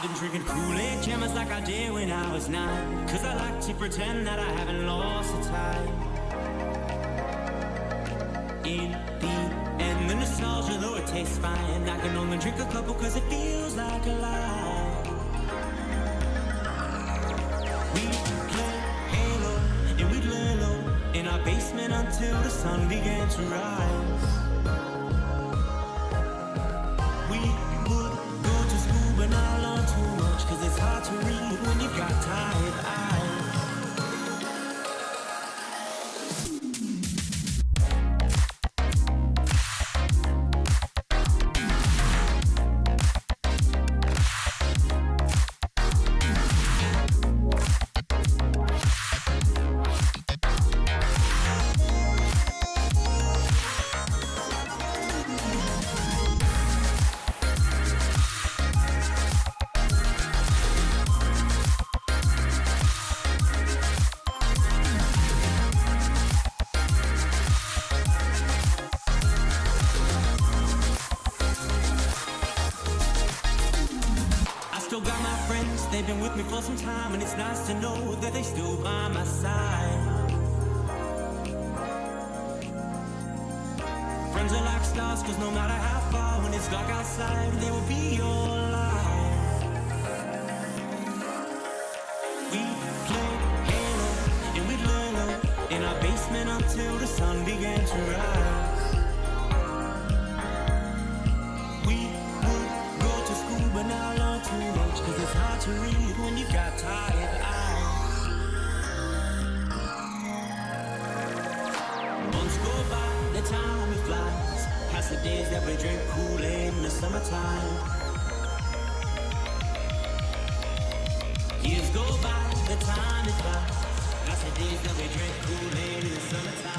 I've been drinking Kool-Aid jammers like I did when I was 9. Cause I like to pretend that I haven't lost the time. In the end, the nostalgia, though it tastes fine, I can only drink a couple cause it feels like a lie. We play Halo and we'd lay low in our basement until the sun began to rise. We would go to school but not learn too much, cause it's hard to read when you've got tired eyes. They've been with me for some time, and it's nice to know that they still by my side. Friends are like stars, cause no matter how far, when it's dark outside, they will be your light. We played Halo, and we'd lay low in our basement until the sun began to rise. We would go to school, but now learn too much, cause it's hard to read when you've got tired eyes. Months go by, the time it flies, past the days that we drink Kool-Aid in the summertime. Years go by, the time it flies, past the days that we drink Kool-Aid in the summertime.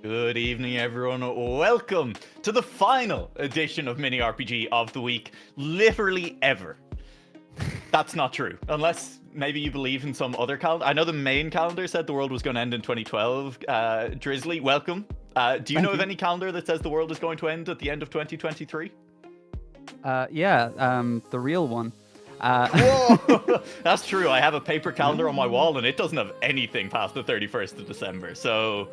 Good evening, everyone. Welcome to the final edition of Mini RPG of the Week, literally ever. That's not true, unless maybe you believe in some other calendar. I know the main calendar said the world was going to end in 2012. Drizzly, welcome. Do you know of any calendar that says the world is going to end at the end of 2023? The real one. Whoa, that's true. I have a paper calendar on my wall, and it doesn't have anything past the 31st of December. So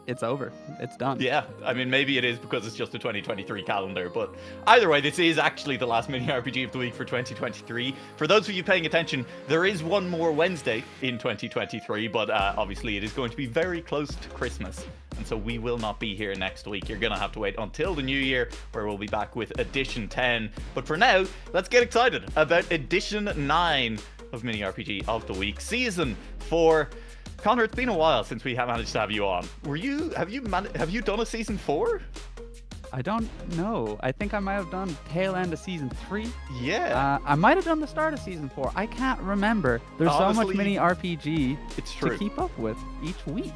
It's over. It's done. yeah, I mean, maybe it is because it's just a 2023 calendar, but either way, this is actually the last mini RPG of the week for 2023. For those of you paying attention, there is one more Wednesday in 2023, but obviously it is going to be very close to Christmas, and so we will not be here next week. You're gonna have to wait until the new year, where we'll be back with edition 10. But for now, let's get excited about edition 9 of mini RPG of the week, season 4. Connor, it's been a while since we have managed to have you on. Have you done a season 4? I don't know. I think I might have done tail end of season 3. Yeah. I might have done the start of season 4. I can't remember. There's Honestly, so much mini RPG it's true. to keep up with each week.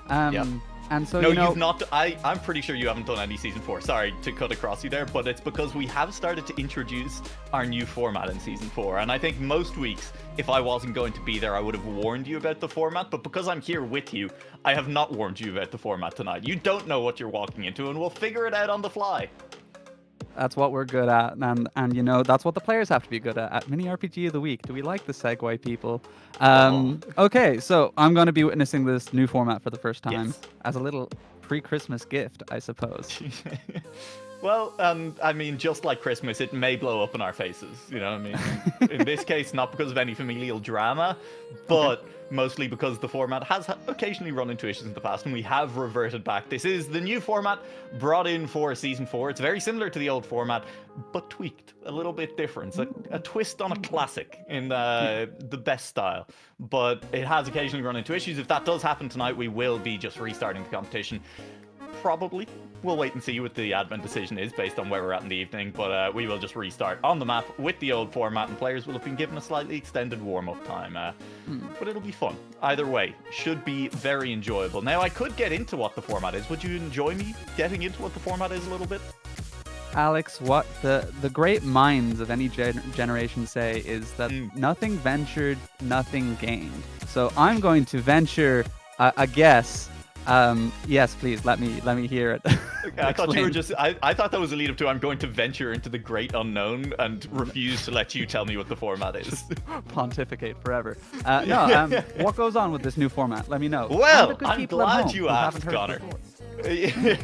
Yep. And so, No, you know, you've not. I'm pretty sure you haven't done any season 4. Sorry to cut across you there, but it's because we have started to introduce our new format in season 4. And I think most weeks, if I wasn't going to be there, I would have warned you about the format. But because I'm here with you, I have not warned you about the format tonight. You don't know what you're walking into, and we'll figure it out on the fly. that's what we're good at, and you know that's what the players have to be good at mini RPG of the week. Do we like the segue, people? Okay, so I'm going to be witnessing this new format for the first time Yes. as a little pre-Christmas gift, I suppose. Well, I mean, just like Christmas, it may blow up in our faces. You know what I mean? In this case, not because of any familial drama, but mostly because the format has occasionally run into issues in the past, and we have reverted back. This is the new format brought in for season 4. It's very similar to the old format, but tweaked a little bit different. A twist on a classic in the best style. But it has occasionally run into issues. If that does happen tonight, we will be just restarting the competition. Probably. We'll wait and see what the admin decision is based on where we're at in the evening, but we will just restart on the map with the old format, and players will have been given a slightly extended warm-up time. But it'll be fun. Either way, should be very enjoyable. Now, I could get into what the format is. Would you enjoy me getting into what the format is a little bit? Alex, what the great minds of any generation say is that nothing ventured, nothing gained. So I'm going to venture a guess. Yes, please let me hear it. I thought you were just. I thought that was a lead up to I'm going to venture into the great unknown and refuse to let you tell me what the format is. Pontificate forever. What goes on with this new format? Let me know. Well, I'm glad you asked, Connor.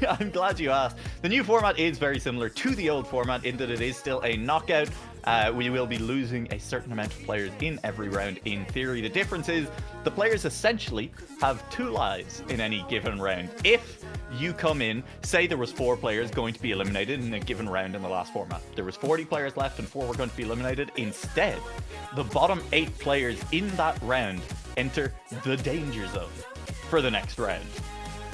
I'm glad you asked. The new format is very similar to the old format in that it is still a knockout. We will be losing a certain amount of players in every round in theory. The difference is the players essentially have 2 lives in any given round. If you come in, say there was 4 players going to be eliminated in a given round in the last format. There was 40 players left and 4 were going to be eliminated. Instead, the bottom 8 players in that round enter the danger zone for the next round.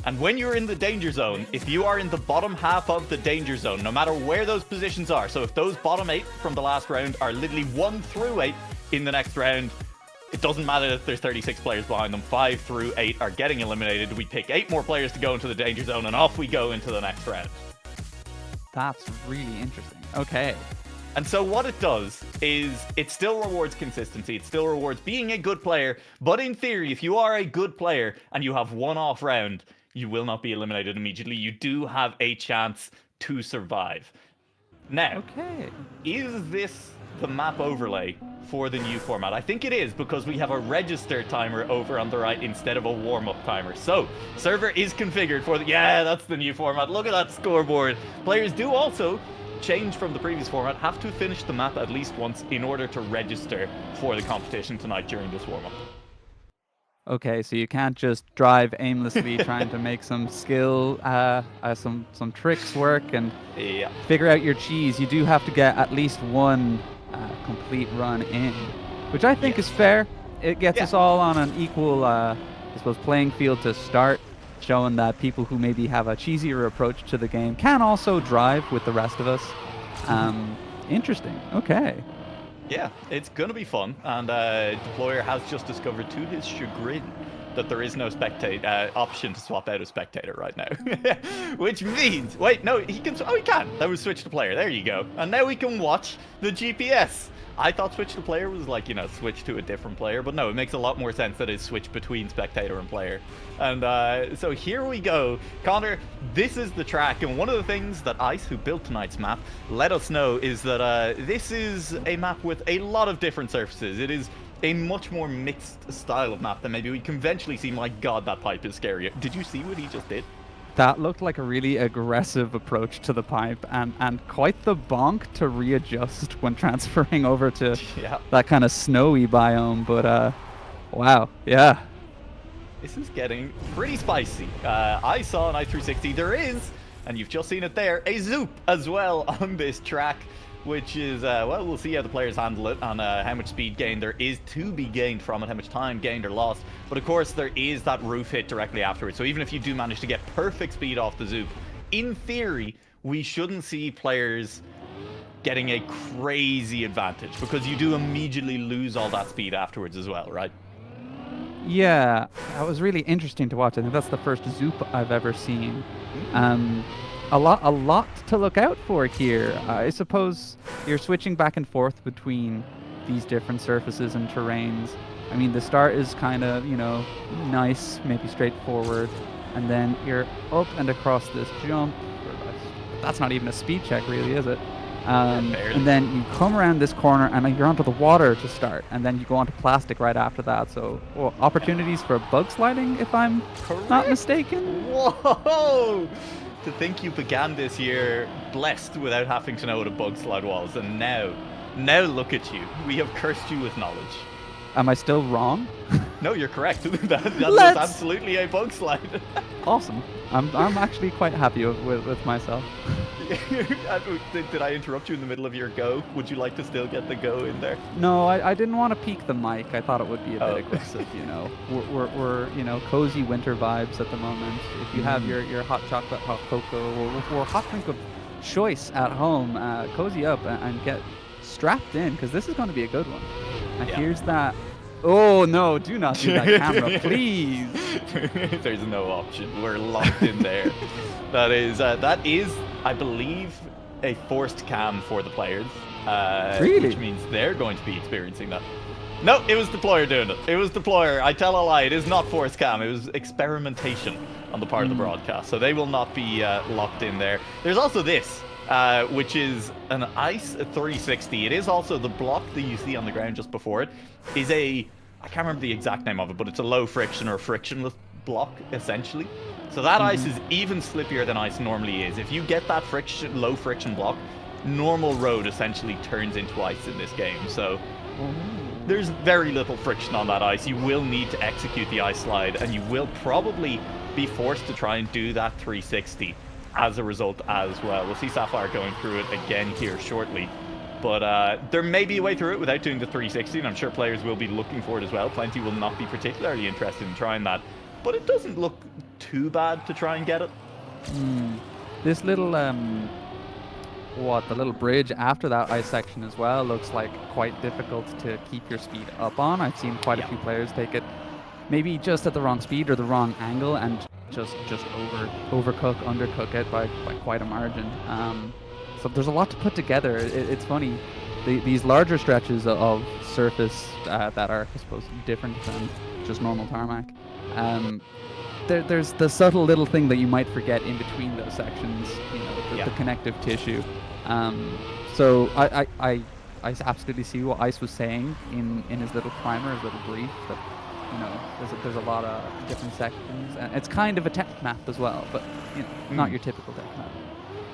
And when you're in the danger zone, if you are in the bottom half of the danger zone, no matter where those positions are, so if those bottom 8 from the last round are literally 1 through 8 in the next round, it doesn't matter that there's 36 players behind them. 5 through 8 are getting eliminated. We pick 8 more players to go into the danger zone, and off we go into the next round. That's really interesting. Okay. And so what it does is it still rewards consistency. It still rewards being a good player. But in theory, if you are a good player and you have 1 off round, you will not be eliminated immediately. You do have a chance to survive. Now, is this the map overlay for the new format? I think it is, because we have a register timer over on the right instead of a warm-up timer. So, server is configured for the... Yeah, that's the new format. Look at that scoreboard. Players do also, change from the previous format, have to finish the map at least once in order to register for the competition tonight during this warm-up. Okay, so you can't just drive aimlessly trying to make some skill, some tricks work and figure out your cheese. You do have to get at least 1 complete run in, which I think is fair. It gets us all on an equal, I suppose, playing field to start, showing that people who maybe have a cheesier approach to the game can also drive with the rest of us. Interesting. Okay. Yeah, it's going to be fun, and Deployer has just discovered, to his chagrin, that there is no option to swap out a spectator right now. Which means, wait, no, he can, oh, he can. That was switch to player, there you go. And now we can watch the GPS. I thought switch to player was like, you know, switch to a different player, but no, it makes a lot more sense that it's switch between spectator and player. And so here we go. Connor, this is the track, and one of the things that Ice, who built tonight's map, let us know is that this is a map with a lot of different surfaces. It is a much more mixed style of map than maybe we conventionally see. My god, that pipe is scary. Did you see what he just did? That looked like a really aggressive approach to the pipe, and quite the bonk to readjust when transferring over to that kind of snowy biome. But wow, yeah. This is getting pretty spicy. I saw an i360. There is, and you've just seen it there, a Zoop as well on this track, which is, well, we'll see how the players handle it on how much speed gain there is to be gained from it, how much time gained or lost. But of course, there is that roof hit directly afterwards. So even if you do manage to get perfect speed off the Zoop, in theory, we shouldn't see players getting a crazy advantage, because you do immediately lose all that speed afterwards as well, right? Yeah, that was really interesting to watch. I think that's the first Zoop I've ever seen. A lot to look out for here. I suppose you're switching back and forth between these different surfaces and terrains. I mean, the start is kind of, you know, nice, maybe straightforward, and then you're up and across this jump. That's not even a speed check, really, is it? And then you come around this corner and you're onto the water to start, and then you go onto plastic right after that. So opportunities for bug sliding, if I'm not mistaken. Whoa! To think you began this year blessed without having to know what a bug slide was, and now look at you. We have cursed you with knowledge. Am I still wrong? No, you're correct. that was absolutely a bug slide. Awesome. I'm actually quite happy with myself. Did I interrupt you in the middle of your go? Would you like to still get the go in there? No, I didn't want to peak the mic. I thought it would be a bit aggressive, you know. We're you know, cozy winter vibes at the moment. If you have your hot chocolate, hot cocoa, or hot drink of choice at home, cozy up and get strapped in, because this is going to be a good one. And here's that. Oh no, do not do that camera, please. There's no option. We're locked in there. That is, I believe, a forced cam for the players. Really? Which means they're going to be experiencing that. No, it was Deployer doing it. It was Deployer. I tell a lie. It is not forced cam. It was experimentation on the part of the broadcast. So they will not be locked in there. There's also this. Which is an Ice 360. It is also the block that you see on the ground just before it is I can't remember the exact name of it, but it's a low friction or frictionless block, essentially. So that ice is even slippier than ice normally is. If you get that low friction block, normal road essentially turns into ice in this game. So there's very little friction on that ice. You will need to execute the ice slide, and you will probably be forced to try and do that 360 as a result as well. We'll see Sapphire going through it again here shortly. But there may be a way through it without doing the 360, and I'm sure players will be looking for it as well. Plenty will not be particularly interested in trying that. But it doesn't look too bad to try and get it. This little, the little bridge after that ice section as well looks like quite difficult to keep your speed up on. I've seen quite a few players take it maybe just at the wrong speed or the wrong angle and just overcook, undercook it by quite a margin. So there's a lot to put together. It's funny, these larger stretches of surface that are, I suppose, different than just normal tarmac. There's the subtle little thing that you might forget in between those sections, you know, the connective tissue. So I absolutely see what Ice was saying in his little primer, his little brief, that, you know, there's a lot of different sections, and it's kind of a tech map as well, but, you know, not your typical tech map.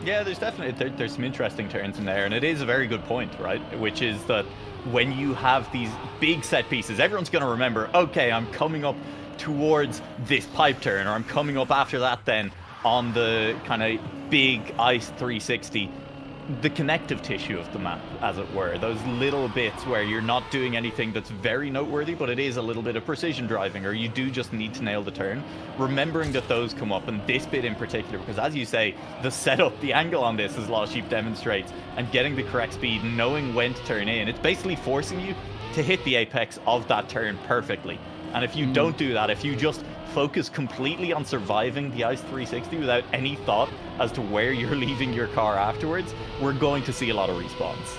Yeah, there's definitely there's some interesting turns in there, and it is a very good point, right? Which is that when you have these big set pieces, everyone's going to remember, okay, I'm coming up towards this pipe turn, or I'm coming up after that then on the kind of big ice 360. The connective tissue of the map, as it were, those little bits where you're not doing anything that's very noteworthy, but it is a little bit of precision driving, or you do just need to nail the turn. Remembering that those come up, and this bit in particular, because as you say, the setup, the angle on this, as Lost Sheep demonstrates, and getting the correct speed, knowing when to turn in, it's basically forcing you to hit the apex of that turn perfectly. And if you don't do that, if you just focus completely on surviving the Ice 360 without any thought as to where you're leaving your car afterwards, we're going to see a lot of respawns.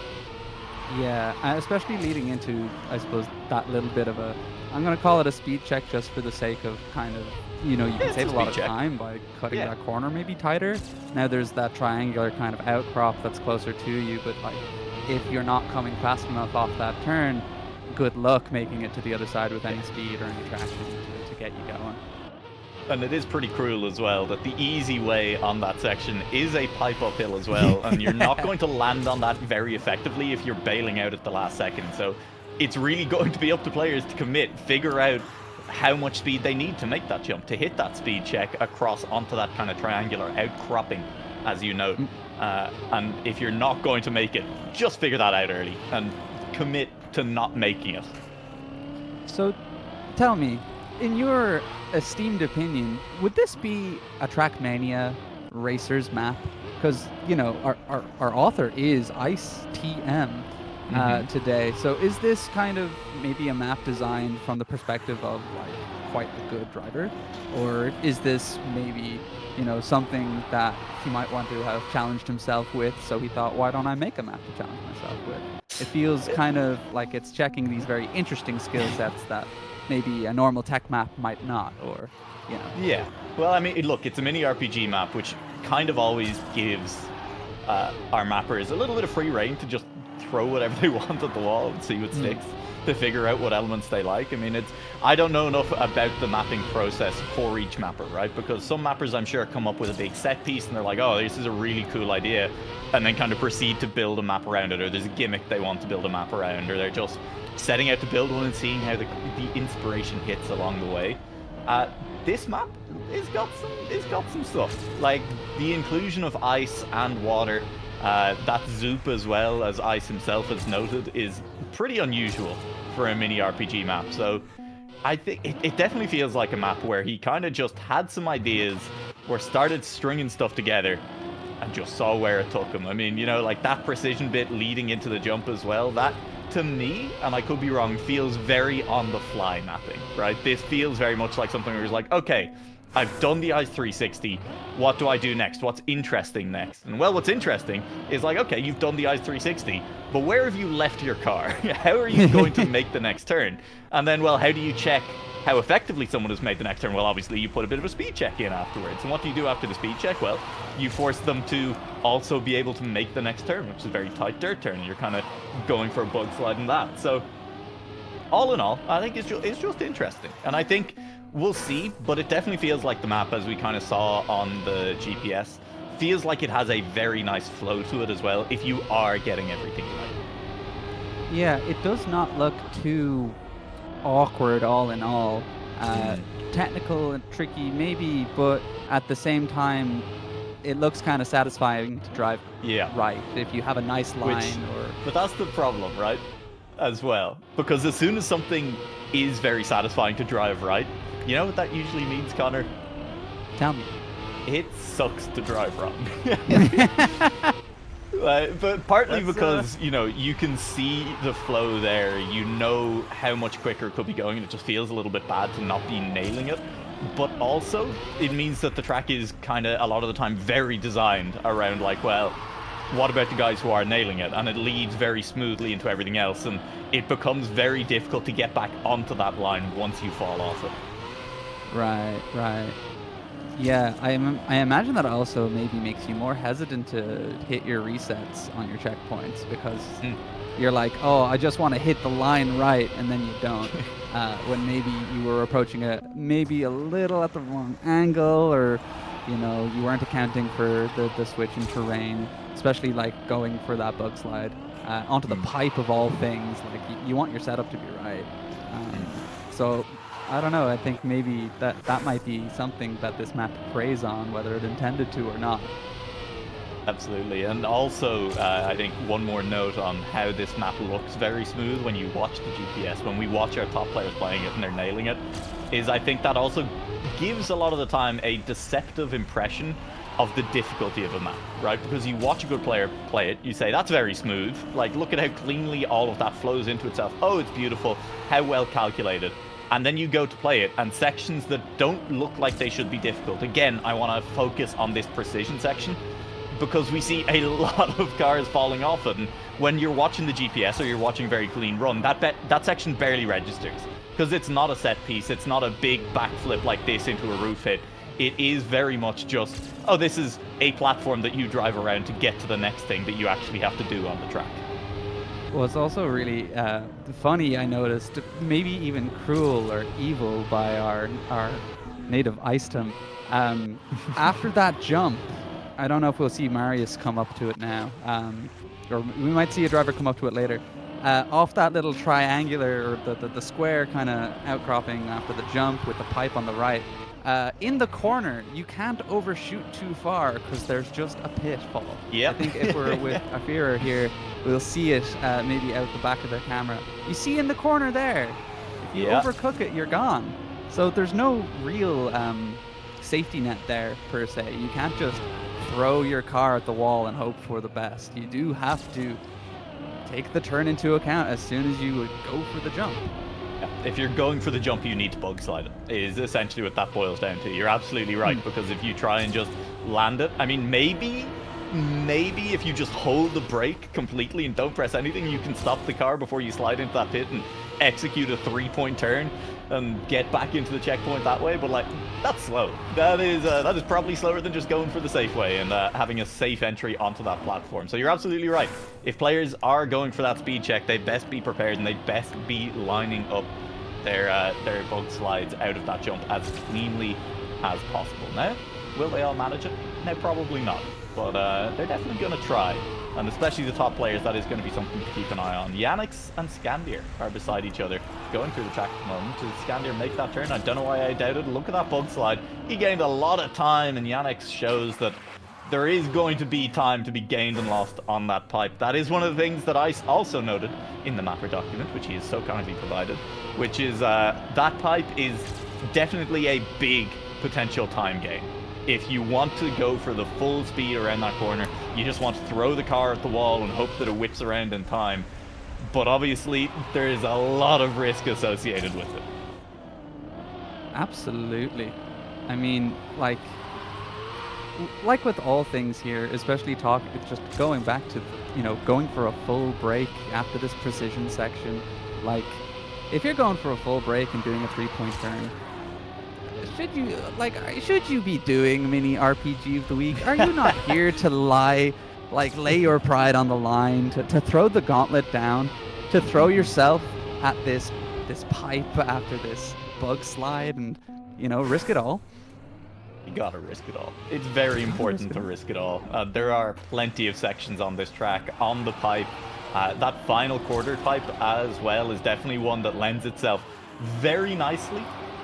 Yeah, especially leading into, I suppose, that little bit of a, I'm going to call it a speed check just for the sake of kind of, you know, you can save a lot of time by cutting that corner maybe tighter. Now there's that triangular kind of outcrop that's closer to you, but like if you're not coming fast enough off that turn, good luck making it to the other side with any speed or any traction to get you going. And it is pretty cruel as well that the easy way on that section is a pipe uphill as well, and you're not going to land on that very effectively if you're bailing out at the last second. So it's really going to be up to players to commit, figure out how much speed they need to make that jump, to hit that speed check across onto that kind of triangular outcropping, as you note. And if you're not going to make it, just figure that out early and commit to not making it. So tell me, in your esteemed opinion, would this be a Trackmania Racers map? Because, you know, our author is Ice TM today. So is this kind of maybe a map designed from the perspective of like quite a good driver? Or is this maybe, you know, something that he might want to have challenged himself with, so he thought, why don't I make a map to challenge myself with? It feels kind of like it's checking these very interesting skill sets that maybe a normal tech map might not, or, you know. Yeah. Well, I mean, look, it's a mini RPG map, which kind of always gives our mappers a little bit of free reign to just throw whatever they want at the wall and see what sticks, to figure out what elements they like. I mean, I don't know enough about the mapping process for each mapper, right? Because some mappers, I'm sure, come up with a big set piece and they're like, oh, this is a really cool idea, and then kind of proceed to build a map around it, or there's a gimmick they want to build a map around, or they're just setting out to build one and seeing how the inspiration hits along the way. This map has got some stuff. Like the inclusion of ice and water, that Zoop as well, as Ice himself has noted, is pretty unusual for a mini RPG map. So I think it definitely feels like a map where he kind of just had some ideas, or started stringing stuff together, and just saw where it took him. I mean, you know, like that precision bit leading into the jump as well, that, to me, and I could be wrong, feels very on-the-fly mapping, right? This feels very much like something where he's like, okay, I've done the Ice 360, what do I do next? What's interesting next? And well, what's interesting is like, okay, you've done the Ice 360, but where have you left your car? How are you going to make the next turn? And then, well, how do you check how effectively someone has made the next turn? Well, obviously, you put a bit of a speed check in afterwards. And what do you do after the speed check? Well, you force them to also be able to make the next turn, which is a very tight dirt turn. You're kind of going for a bug slide in that. So, all in all, I think it's just interesting. And I think we'll see, but it definitely feels like the map, as we kind of saw on the GPS, feels like it has a very nice flow to it as well, if you are getting everything right. Yeah, it does not look too awkward all in all. Technical and tricky maybe, but at the same time it looks kind of satisfying to drive right if you have a nice line. But that's the problem, right, as well, because as soon as something is very satisfying to drive right, you know what that usually means, Connor? Tell me. It sucks to drive wrong. But partly because, you know, you can see the flow there, you know how much quicker it could be going, and it just feels a little bit bad to not be nailing it. But also, it means that the track is kind of, a lot of the time, very designed around, like, well, what about the guys who are nailing it? And it leads very smoothly into everything else, and it becomes very difficult to get back onto that line once you fall off it. Right, right. Yeah, I imagine that also maybe makes you more hesitant to hit your resets on your checkpoints, because you're like, oh, I just want to hit the line right, and then you don't. When maybe you were approaching it maybe a little at the wrong angle, or, you know, you weren't accounting for the switch in terrain, especially like going for that bug slide onto the pipe of all things. Like you want your setup to be right. So I don't know, I think maybe that might be something that this map preys on, whether it intended to or not. Absolutely. And also, I think one more note on how this map looks very smooth when you watch the GPS, when we watch our top players playing it and they're nailing it, is I think that also gives a lot of the time a deceptive impression of the difficulty of a map, right? Because you watch a good player play it, you say, that's very smooth. Like, look at how cleanly all of that flows into itself. Oh, it's beautiful. How well calculated. And then you go to play it, and sections that don't look like they should be difficult. Again, I want to focus on this precision section, because we see a lot of cars falling off it. And when you're watching the GPS or you're watching a very clean run, that section barely registers. Because it's not a set piece, it's not a big backflip like this into a roof hit. It is very much just, oh, this is a platform that you drive around to get to the next thing that you actually have to do on the track. Well, it's also really funny, I noticed, maybe even cruel or evil by our native Icetum. After that jump, I don't know if we'll see Marius come up to it now, or we might see a driver come up to it later. Off that little triangular, or the square kind of outcropping after the jump with the pipe on the right, in the corner, you can't overshoot too far because there's just a pitfall. Yep. I think if we're with Afira here, we'll see it maybe out the back of the camera. You see in the corner there, if you overcook it, you're gone. So there's no real safety net there, per se. You can't just throw your car at the wall and hope for the best. You do have to take the turn into account as soon as you go for the jump. If you're going for the jump, you need to bug slide it, is essentially what that boils down to. You're absolutely right, because if you try and just land it, I mean, maybe if you just hold the brake completely and don't press anything, you can stop the car before you slide into that pit and execute a 3-point turn and get back into the checkpoint that way. But like, that's slow. That is probably slower than just going for the safe way and having a safe entry onto that platform. So you're absolutely right. If players are going for that speed check, they best be prepared and they best be lining up their bug slides out of that jump as cleanly as possible. Now, will they all manage it? No, probably not. But they're definitely going to try. And especially the top players, that is going to be something to keep an eye on. Yannick's and Scandir are beside each other, going through the track at the moment. Does Scandir make that turn? I don't know why I doubted. Look at that bug slide. He gained a lot of time, and Yannick shows that there is going to be time to be gained and lost on that pipe. That is one of the things that I also noted in the mapper document, which he has so kindly provided, which is that pipe is definitely a big potential time gain. If you want to go for the full speed around that corner, you just want to throw the car at the wall and hope that it whips around in time. But obviously, there is a lot of risk associated with it. Absolutely. I mean, like with all things here, especially just going back to, going for a full break after this precision section. Like, if you're going for a full break and doing a 3-point turn, should you be doing mini RPG of the week? Are you not here to lay your pride on the line, to throw the gauntlet down, to throw yourself at this pipe after this bug slide and, risk it all? You gotta risk it all. It's very important to risk it all. There are plenty of sections on this track on the pipe. That final quarter pipe as well is definitely one that lends itself very nicely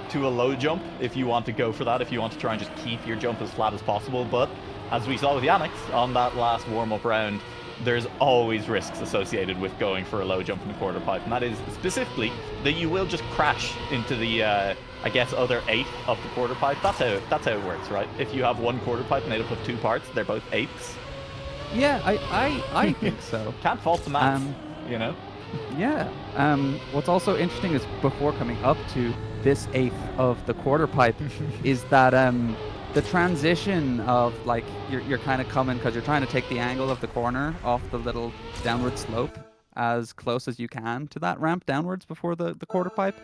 to a low jump if you want to go for that, if you want to try and just keep your jump as flat as possible. But as we saw with Yannick on that last warm-up round, there's always risks associated with going for a low jump in the quarter pipe, and that is specifically that you will just crash into the I guess other 8 of the quarter pipe. That's how it works, right? If you have one quarter pipe made up of 2 parts, they're both 8s. Yeah, I think so. Can't fault the math, Yeah. What's also interesting is before coming up to this 8th of the quarter pipe is that the transition of, like, you're kind of coming because you're trying to take the angle of the corner off the little downward slope as close as you can to that ramp downwards before the quarter pipe.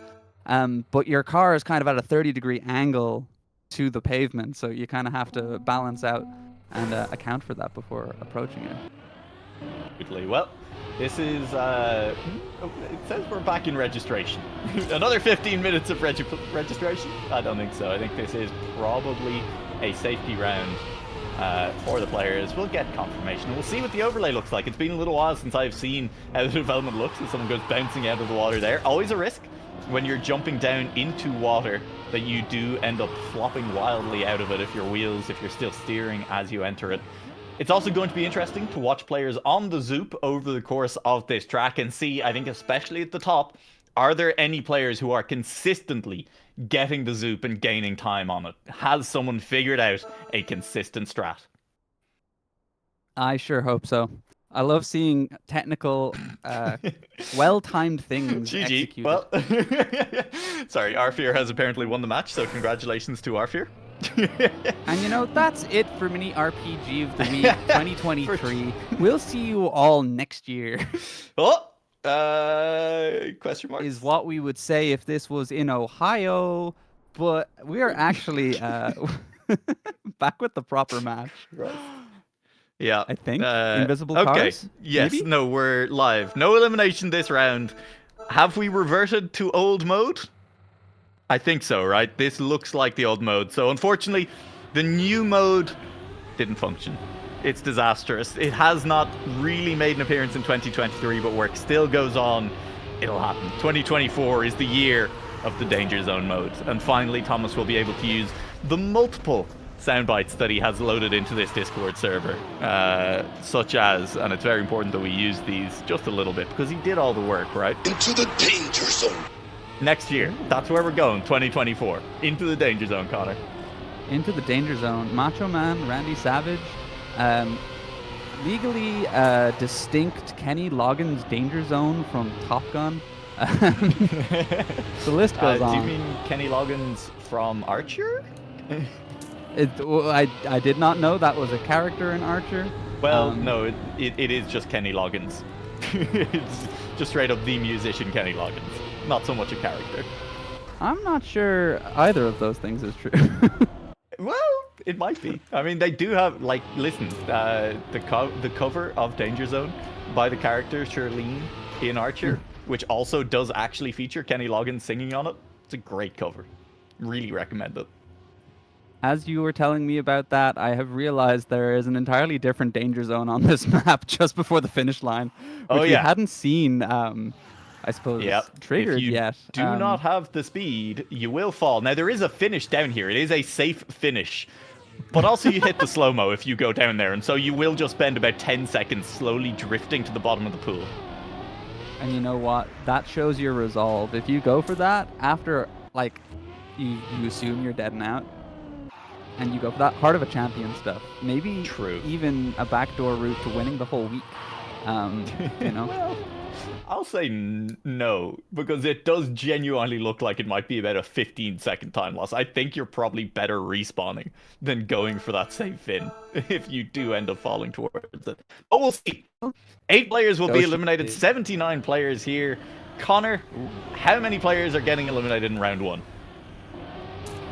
But your car is kind of at a 30-degree angle to the pavement, so you kind of have to balance out and account for that before approaching it. Well, this is, it says we're back in registration. Another 15 minutes of registration? I don't think so. I think this is probably a safety round for the players. We'll get confirmation. We'll see what the overlay looks like. It's been a little while since I've seen how the development looks, and someone goes bouncing out of the water there. Always a risk when you're jumping down into water that you do end up flopping wildly out of it if you're still steering as you enter it. It's also going to be interesting to watch players on the Zoop over the course of this track and see, I think especially at the top, are there any players who are consistently getting the Zoop and gaining time on it? Has someone figured out a consistent strat? I sure hope so. I love seeing technical, well-timed things GG. executed. Well, sorry, Arfear has apparently won the match, so congratulations to Arfear. And you know, that's it for Mini RPG of the Week 2023. We'll see you all next year. Oh, question mark? Is what we would say if this was in Ohio, but we are actually back with the proper match. Right. Yeah. I think. Invisible okay. cars? Yes, Maybe? no, we're live. No elimination this round. Have we reverted to old mode? I think so, right? This looks like the old mode. So unfortunately, the new mode didn't function. It's disastrous. It has not really made an appearance in 2023, but work still goes on. It'll happen. 2024 is the year of the Danger Zone mode. And finally, Thomas will be able to use the multiple sound bites that he has loaded into this Discord server, such as, and it's very important that we use these just a little bit because he did all the work, right? Into the danger zone. Next year, that's where we're going, 2024. Into the Danger Zone, Connor. Into the Danger Zone. Macho Man, Randy Savage, legally distinct Kenny Loggins Danger Zone from Top Gun. The list goes on. Do you mean Kenny Loggins from Archer? I did not know that was a character in Archer. Well, no, it is just Kenny Loggins. It's just straight up the musician Kenny Loggins. Not so much a character. I'm not sure either of those things is true. Well, it might be. I mean, they do have, like, listen, the cover of Danger Zone by the character Shirlene in Archer, which also does actually feature Kenny Loggins singing on it. It's a great cover. Really recommend it. As you were telling me about that, I have realized there is an entirely different Danger Zone on this map just before the finish line, which we hadn't seen, I suppose, triggered yet. If you do not have the speed, you will fall. Now, there is a finish down here. It is a safe finish. But also you hit the slow-mo if you go down there, and so you will just spend about 10 seconds slowly drifting to the bottom of the pool. And you know what? That shows your resolve. If you go for that, after, like, you assume you're dead and out, and you go for that Heart of a Champion stuff. Maybe even a backdoor route to winning the whole week. You know? Well, I'll say no, because it does genuinely look like it might be about a 15-second time loss. I think you're probably better respawning than going for that save fin if you do end up falling towards it. But we'll see. 8 players will be eliminated, 79 players here. Connor, how many players are getting eliminated in round 1?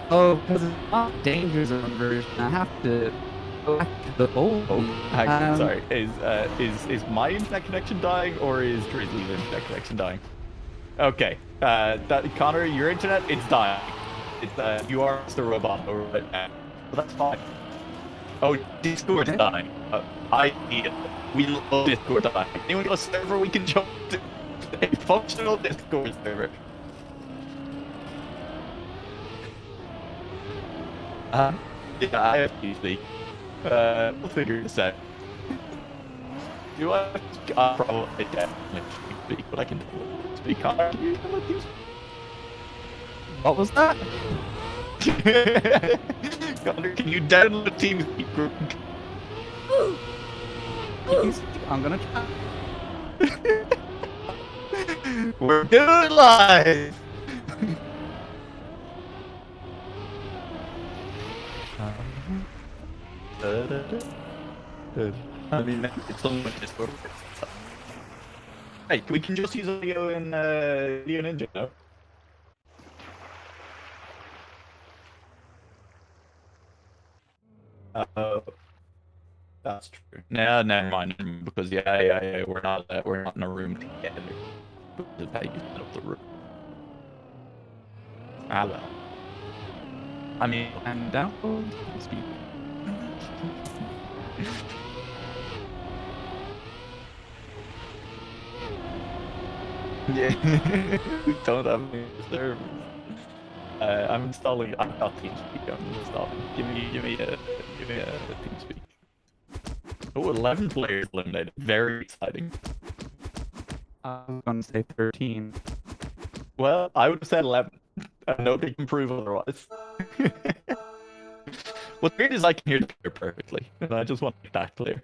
Oh, because it's not Danger Zone version. I have to go back to the old. Oh, sorry. Is my internet connection dying, or is Drizzly's internet connection dying? Okay. Connor, your internet, it's dying. It's you are the robot right now. But that's fine. Oh, Discord's dying. We love Discord dying. Anyone got a server we can jump to? A functional Discord server. Yeah, I have to speak. We'll figure this out. Do I? Probably definitely speak, but I can speak. Connor, can you let these? What was that? Connor, can you download TeamSpeak group? I'm gonna try. We're doing live. I mean, it's on my Discord. Hey, we can just use audio in Leo Ninja now. That's true. No, never mind. Because yeah, we're not in a room together. Because of how you set up the room. Ah well. I mean, And down. Speak. Yeah, we don't have any servers. I'm installing. I've got TeamSpeak. I'm installing. Give me a TeamSpeak. Oh, 11 players eliminated. Very exciting. I was gonna say 13. Well, I would have said 11. and nobody can prove otherwise. What's weird is I can hear the player perfectly, and I just want to make that clear.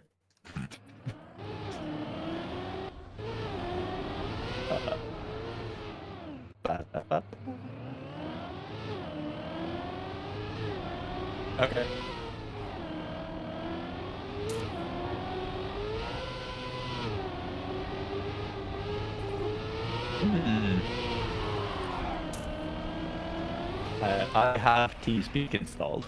Okay. I have TeamSpeak installed.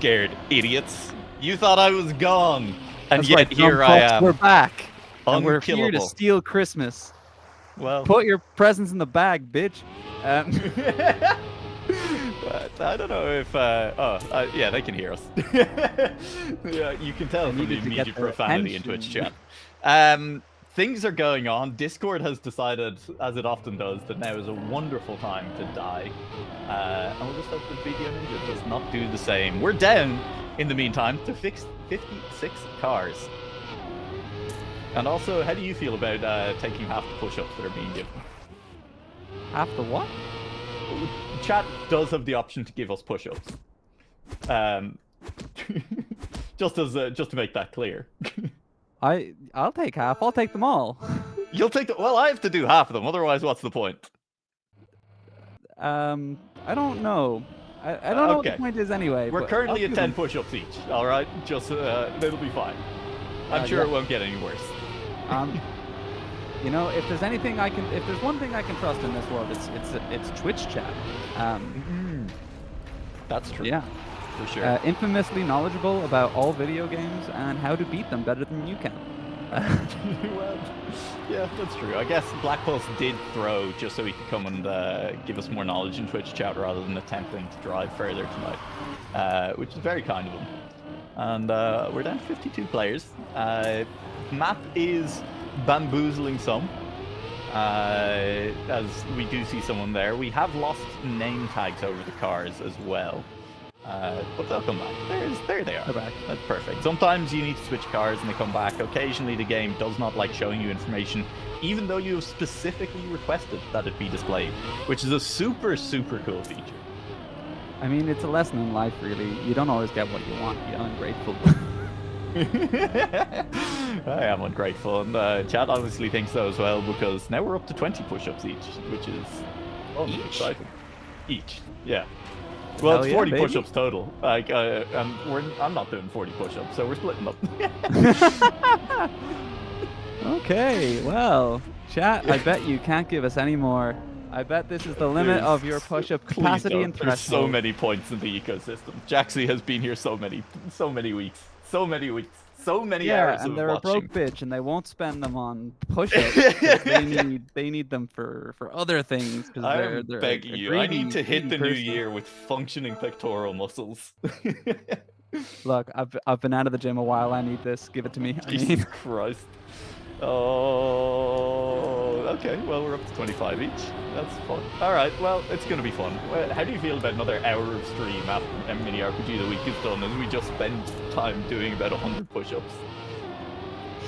scared, idiots. You thought I was gone, and That's yet right, here I am. We're back. And we're here to Unkillable. steal Christmas. Well, Put your presents in the bag, bitch. but I don't know if. Yeah, they can hear us. Yeah, you can tell from the needed to get immediate their profanity in Twitch attention. chat. Things are going on. Discord has decided, as it often does, that now is a wonderful time to die. And we'll just hope that Video Ninja does not do the same. We're down, in the meantime, to 56 cars. And also, how do you feel about taking half the push-ups that are being given? Half the what? Chat does have the option to give us push-ups. Just to make that clear. I'll take half. I'll take them all. You'll take the. Well, I have to do half of them. Otherwise, what's the point? I don't know. I don't know what the point is anyway. We're but currently I'll at do 10 them. push-ups each. All right, just it'll be fine. I'm sure yeah. it won't get any worse. You know, if there's one thing I can trust in this world, it's Twitch chat. That's true. Yeah. For sure. Infamously knowledgeable about all video games and how to beat them better than you can. Well, yeah, that's true. I guess Black Pulse did throw just so he could come and give us more knowledge in Twitch chat rather than attempting to drive further tonight, which is very kind of him. And we're down to 52 players. Map is bamboozling some, as we do see someone there. We have lost name tags over the cars as well. But they'll come back. There they are. They're back. That's perfect. Sometimes you need to switch cars and they come back. Occasionally the game does not like showing you information, even though you have specifically requested that it be displayed, which is a super, super cool feature. I mean, it's a lesson in life, really. You don't always get what you want. You're ungrateful. I am ungrateful, and chat obviously thinks so as well, because now we're up to 20 push-ups each, which is exciting. Each, yeah. Well, Hell it's yeah, 40 baby. push-ups total. Like, I'm not doing 40 push-ups, so we're splitting up. Okay, well, chat, I bet you can't give us any more. I bet this is the limit of your push-up Please capacity don't. and There's so threshold. many points in the ecosystem. Jaxie has been here so many weeks. So many hours and of they're watching. a broke bitch, and they won't spend them on push-ups. 'Cause they need them for other things. 'Cause I'm they're begging a you. I need to hit greedy the new person. year with functioning pectoral muscles. Look, I've been out of the gym a while. I need this. Give it to me. I Jesus mean, Christ. Oh, okay. Well, we're up to 25 each. That's fun. All right. Well, it's going to be fun. Well, how do you feel about another hour of stream after Mini RPG the week is done, as we just spend time doing about 100 push-ups?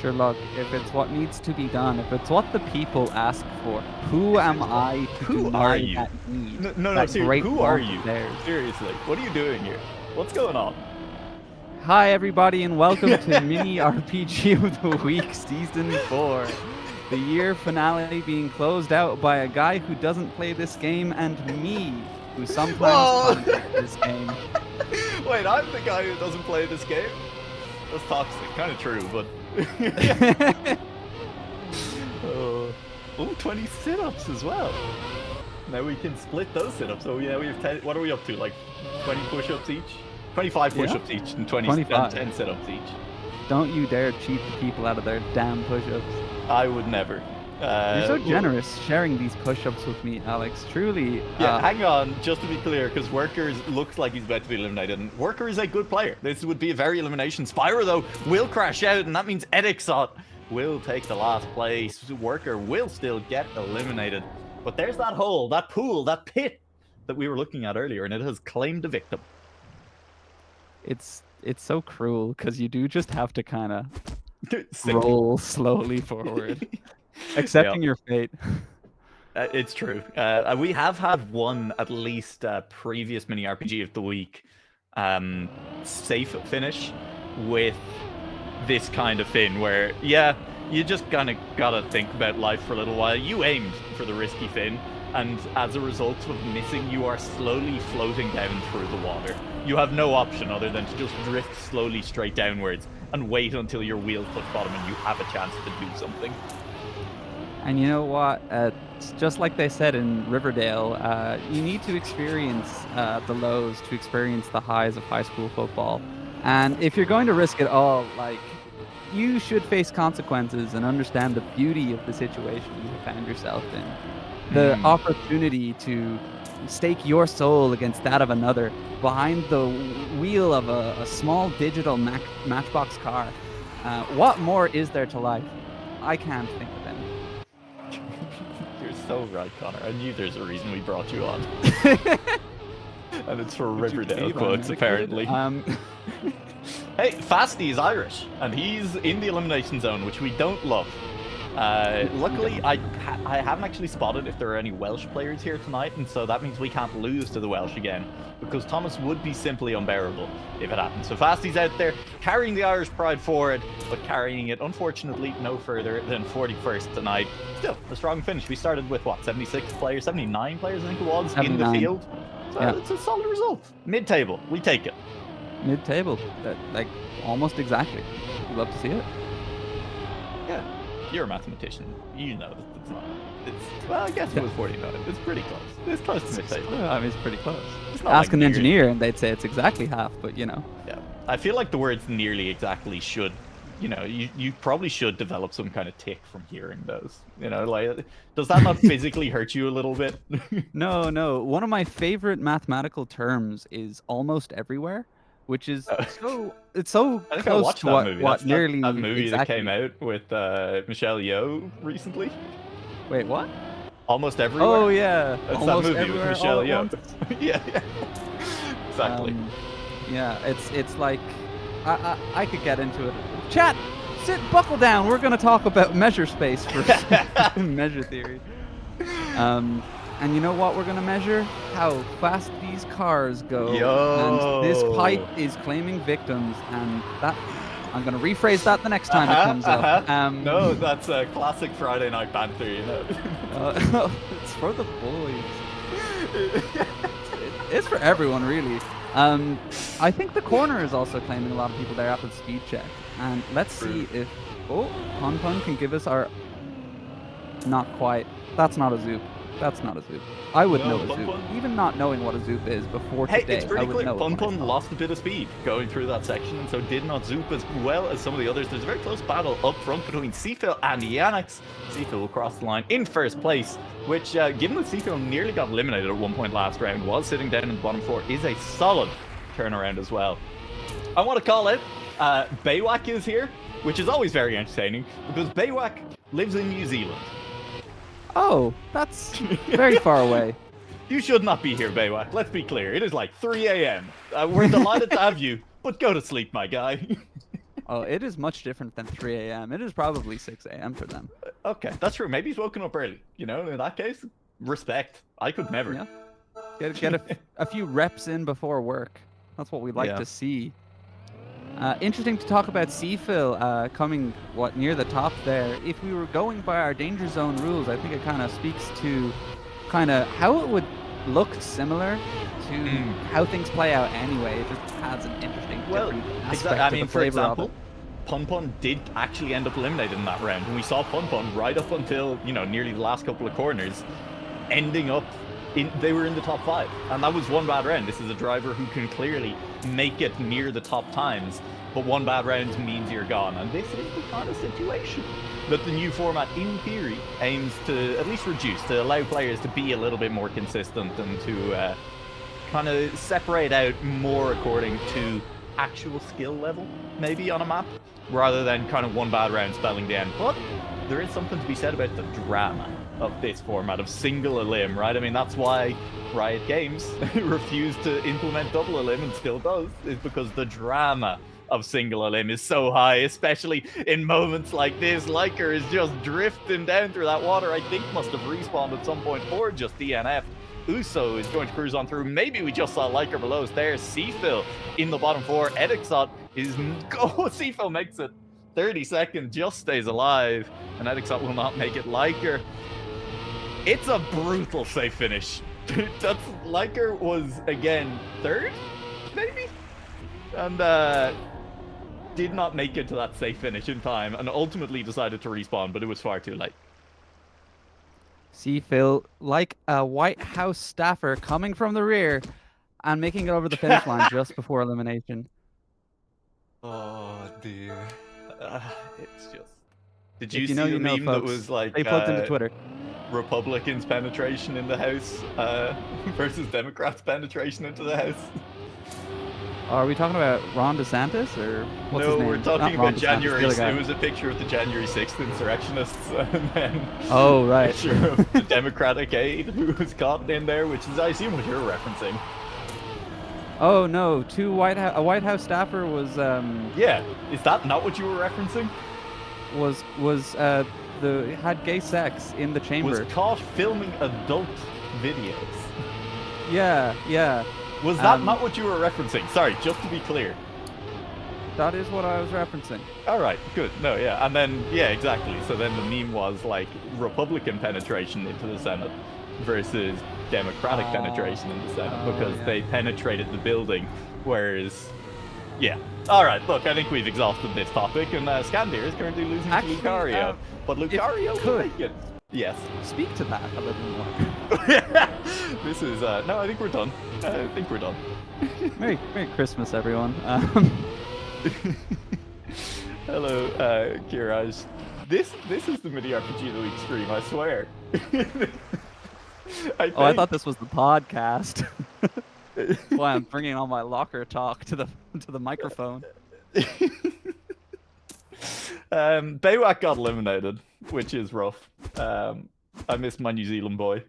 sure. Look, if it's what needs to be done, if it's what the people ask for, who am I to Who deny are you? that need? No, that seriously. great Who are want you? of theirs? Seriously. What are you doing here? What's going on? Hi, everybody, and welcome to Mini RPG of the Week, Season 4. The year finale being closed out by a guy who doesn't play this game and me, who sometimes Whoa! plays this game. Wait, I'm the guy who doesn't play this game? That's toxic. Kind of true, but... Oh, 20 sit-ups as well. Now we can split those sit-ups. So yeah, we have 10. What are we up to? Like 20 push-ups each? 25 push-ups each and 10 sit-ups each. Don't you dare cheat the people out of their damn push-ups. I would never. You're so generous sharing these push-ups with me, Alex. Truly. Yeah, hang on, just to be clear, because Workers looks like he's about to be eliminated. And Worker is a good player. This would be a very elimination. Spyro, though, will crash out, and that means Edixot will take the last place. Worker will still get eliminated. But there's that hole, that pool, that pit that we were looking at earlier, and it has claimed a victim. It's so cruel, because you do just have to kind of roll slowly forward. Accepting your fate. It's true. We have had one, at least, previous mini RPG of the week safe finish with this kind of thing where, yeah, you just kind of gotta think about life for a little while. You aimed for the risky fin, and as a result of missing, you are slowly floating down through the water. You have no option other than to just drift slowly straight downwards and wait until your wheels touch bottom and you have a chance to do something. And you know what? It's just like they said in Riverdale, you need to experience the lows to experience the highs of high school football. And if you're going to risk it all, like, you should face consequences and understand the beauty of the situation you have found yourself in. The opportunity to stake your soul against that of another behind the wheel of a small digital matchbox car. What more is there to life? I can't think of any. You're so right, Connor. I knew there's a reason we brought you on. And it's for Riverdale quotes, apparently. Hey, Fasty is Irish, and he's in the elimination zone, which we don't love. Luckily, I haven't actually spotted if there are any Welsh players here tonight, and so that means we can't lose to the Welsh again, because Thomas would be simply unbearable if it happened. So Fasty's out there, carrying the Irish pride forward, but carrying it, unfortunately, no further than 41st tonight. Still, a strong finish. We started with, what, 76 players, 79 players, I think it was, 79. in the field. So Yeah. it's a solid result. Mid-table, we take it. Mid-table, like almost exactly. You'd love to see it. Yeah, you're a mathematician. You know that it's not. Well, I guess it was 49. It's pretty close. It's close to mid-table. I mean, it's pretty close. It's not Ask like an nearly- engineer, and they'd say it's exactly half. But you know, Yeah, I feel like the words "nearly exactly" should, you probably should develop some kind of tick from hearing those. Like, does that not physically hurt you a little bit? no. One of my favorite mathematical terms is almost everywhere, which is it's so I think I close watched to that what, movie. what That's nearly that movie exactly. that came out with Michelle Yeoh recently. Wait, what? Almost everywhere. Oh yeah, That's almost that movie with everywhere Michelle all at Yeoh. once. Yeah. Exactly. Yeah, it's like I could get into it. Chat, buckle down. We're gonna talk about measure space for measure theory. And you know what we're gonna measure? How fast these cars go. And this pipe is claiming victims, and that I'm gonna rephrase that the next time it comes up. No, that's a classic Friday night banter, It's for the boys. It's for everyone, really. I think the corner is also claiming a lot of people there after the speed check. And let's see if Pun can give us our. Not quite. That's not a Zoop. That's not a Zoop. I would know a Pun Zoop. Pun? Even not knowing what a Zoop is before Hey, today, it's I pretty would clear. know it Pun when I Pun saw it. lost a bit of speed going through that section, and so did not Zoop as well as some of the others. There's a very close battle up front between Seafill and Yanix. Seafill will cross the line in first place, which, given that Seafill nearly got eliminated at one point last round, was sitting down in the bottom four, is a solid turnaround as well. I want to call it Baywak is here, which is always very entertaining, because Baywak lives in New Zealand. Oh, that's very far away. You should not be here, Baywak. Let's be clear. It is like 3 a.m. We're delighted to have you, but go to sleep, my guy. Oh, it is much different than 3 a.m. It is probably 6 a.m. for them. Okay, that's true. Maybe he's woken up early. In that case, respect. I could never. Yeah. Get a few reps in before work. That's what we'd like to see. Interesting to talk about Seafill coming near the top there. If we were going by our danger zone rules, I think it kind of speaks to how it would look similar to how things play out anyway. It just adds an interesting different aspect I to mean, the for flavor of example, it. Pun Pun did actually end up eliminated in that round. And we saw Pun Pun right up until, nearly the last couple of corners, ending up they were in the top 5. And that was one bad round. This is a driver who can clearly make it near the top times, but one bad round means you're gone. And this is the kind of situation that the new format, in theory, aims to at least reduce, to allow players to be a little bit more consistent and to kind of separate out more according to actual skill level, maybe, on a map, rather than kind of one bad round spelling the end. But there is something to be said about the drama of this format of single elim, right? I mean, that's why Riot Games refused to implement double elim and still does, is because the drama of single elim is so high, especially in moments like this. Liker is just drifting down through that water. I think must have respawned at some point or just DNF. Uso is going to cruise on through. Maybe we just saw Liker below us there. Seafill in the bottom 4. Edixot is... Oh, Seafill makes it. 32nd, just stays alive. And Edixot will not make it. Liker... It's a brutal safe finish. Liker was, again, 3rd? Maybe? And, did not make it to that safe finish in time, and ultimately decided to respawn, but it was far too late. See Phil, like a White House staffer coming from the rear and making it over the finish line just before elimination. Oh dear. It's just. Did If you you know, see the you know, meme that folks. was like They plugged into Twitter. Republicans' penetration in the House versus Democrats' penetration into the House? Are we talking about Ron DeSantis or what's his No, name? we're Not talking Ron about DeSantis, January. the other guy. It was a picture of the January 6th insurrectionists, and then Oh, a right. picture of the Democratic aide who was caught in there, which is, I assume, what you're referencing. Oh no, a White House staffer was Yeah, is that not what you were referencing? had gay sex in the chamber. Was caught filming adult videos. Yeah. Was that not what you were referencing? Sorry, just to be clear. That is what I was referencing. All right, good. No, yeah, and then yeah, exactly. So then the meme was like Republican penetration into the Senate versus Democratic penetration in the Senate because they penetrated the building, whereas, yeah. All right, look, I think we've exhausted this topic, and Scandir is currently losing to Lucario, but Lucario could make it. Yes. Speak to that a little more. This is no, I think we're done. I think we're done. Merry Christmas, everyone. Hello, Kiraj. This is the Mini RPG of the Week stream, I swear. I thought this was the podcast. Why I'm bringing all my locker talk to the microphone. Baywak got eliminated, which is rough. I miss my New Zealand boy.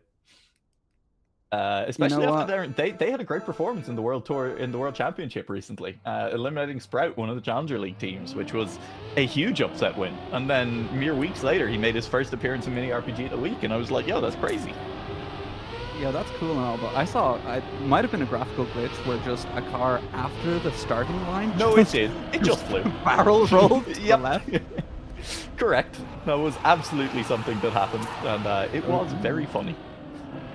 Especially after they had a great performance in the World Tour, in the World Championship recently, eliminating Sprout, one of the Challenger League teams, which was a huge upset win. And then mere weeks later, he made his first appearance in Mini RPG of the Week, and I was like, yo, that's crazy. Yeah, that's cool and all, but I saw it might have been a graphical glitch where just a car after the starting line. No, it did. It just flew. Barrel rolled to the left. Correct. That was absolutely something that happened, and it was very funny.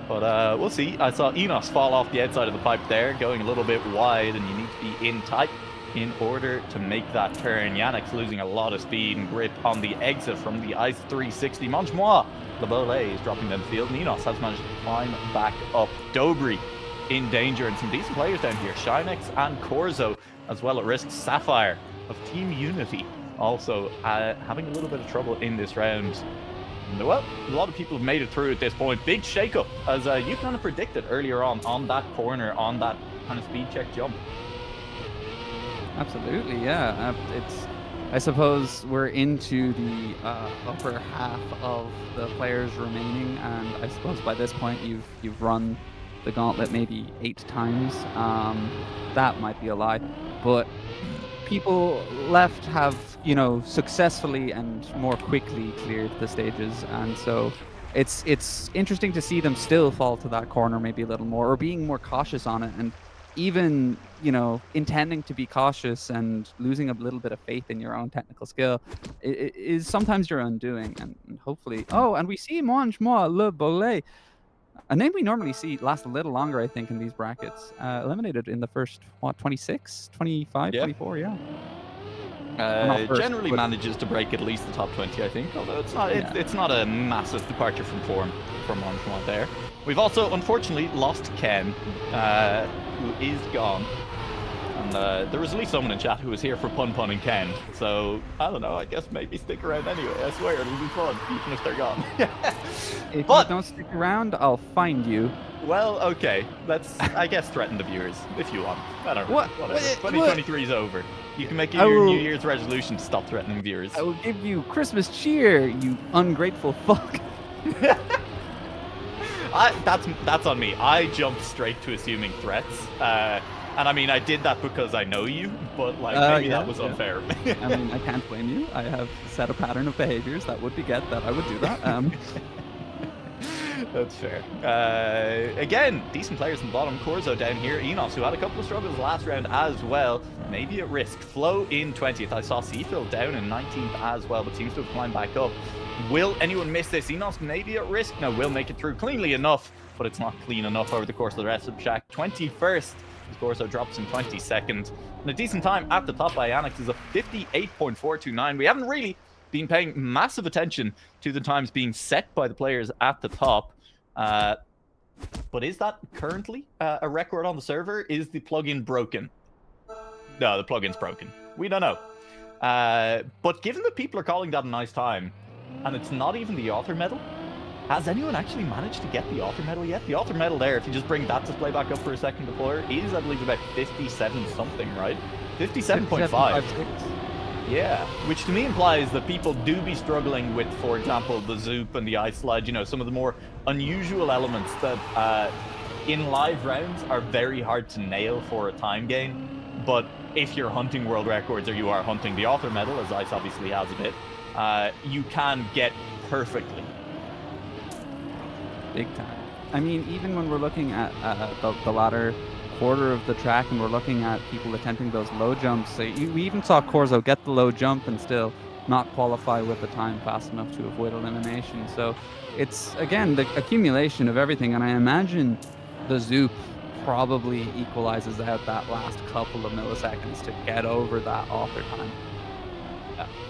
But we'll see. I saw Enos fall off the outside of the pipe there, going a little bit wide, and you need to be in tight in order to make that turn. Yannick's losing a lot of speed and grip on the exit from the Ice 360. Manchmois, the Bollet is dropping down the field, and Enos has managed to climb back up. Dobry in danger, and some decent players down here. Shinex and Corzo as well at risk. Sapphire of Team Unity also having a little bit of trouble in this round. Well, a lot of people have made it through at this point. Big shake-up, as you kind of predicted earlier on that corner, on that kind of speed check jump. Absolutely, yeah. I suppose we're into the upper half of the players remaining, and I suppose by this point you've run the gauntlet maybe 8 times. That might be a lie, but people left have, successfully and more quickly cleared the stages, and so it's interesting to see them still fall to that corner maybe a little more, or being more cautious on it, and even intending to be cautious and losing a little bit of faith in your own technical skill is sometimes your undoing, and hopefully. Oh, and we see Moi Le Bollet, a name we normally see last a little longer, I think, in these brackets, eliminated in the first 26, 25, 24, yeah. Generally manages to break at least the top 20, I think, although it's not a massive departure from form from Manchmois there. We've also unfortunately lost Ken, who is gone, and there was at least someone in chat who was here for Pun and Ken, so I don't know, I guess maybe stick around anyway. I swear it'll be fun even if they're gone. If you don't stick around, I'll find you. Well, okay, let's, I guess, threaten the viewers if you want. I don't know. Whatever. 2023 is over. You can make your New Year's resolution to stop threatening viewers. I will give you Christmas cheer, you ungrateful fuck. That's on me. I jumped straight to assuming threats. And I mean, I did that because I know you, but maybe that was unfair. I mean, I can't blame you. I have set a pattern of behaviors that would beget that I would do that. That's fair. Again, decent players in the bottom. Corzo down here. Enos, who had a couple of struggles last round as well, maybe at risk. Flo in 20th. I saw Seafill down in 19th as well, but seems to have climbed back up. Will anyone miss this? Enos maybe at risk. No, will make it through cleanly enough, but it's not clean enough over the course of the rest of the track. 21st. Corzo drops in 22nd. And a decent time at the top by Annex is a 58.429. We haven't really been paying massive attention to the times being set by the players at the top. But is that currently a record on the server? Is the plugin broken? No, the plugin's broken. We don't know. But given that people are calling that a nice time, and it's not even the author medal, has anyone actually managed to get the author medal yet? The author medal there, if you just bring that display back up for a second before, is, I believe, about 57 something, right? 57.5. Yeah, which to me implies that people do be struggling with, for example, the Zoop and the Ice Slide, you know, some of the more unusual elements that in live rounds are very hard to nail for a time gain. But if you're hunting world records or you are hunting the author medal, as Ice obviously has a bit, you can get perfectly. Big time. I mean, even when we're looking at the latter quarter of the track and we're looking at people attempting those low jumps, we even saw Corzo get the low jump and still not qualify with the time fast enough to avoid elimination. So it's, again, the accumulation of everything, and I imagine the Zoop probably equalizes out that last couple of milliseconds to get over that author time.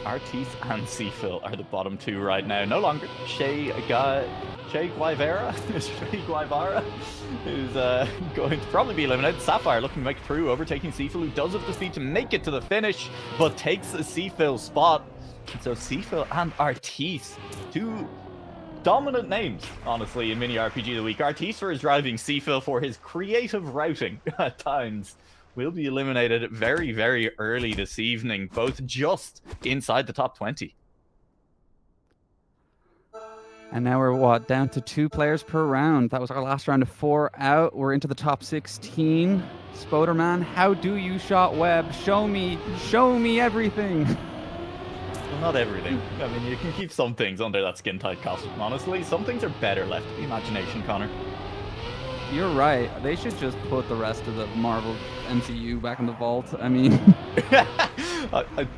Artiste and Seafil are the bottom two right now. No longer Che Guevara is going to probably be eliminated. Sapphire looking to make it through, overtaking Seafil, who does have the speed to make it to the finish, but takes a Seafil spot. And so Seafil and Artiste, two dominant names, honestly, in Mini RPG of the Week. Artiste for his driving, Seafil for his creative routing at times, will be eliminated very, very early this evening, both just inside the top 20. And now we're, down to 2 players per round. That was our last round of 4 out. We're into the top 16. Spoderman, how do you shot web? Show me everything. Well, not everything. I mean, you can keep some things under that skin-tight costume, honestly. Some things are better left to the imagination, Connor. You're right. They should just put the rest of the Marvel MCU back in the vault. I mean...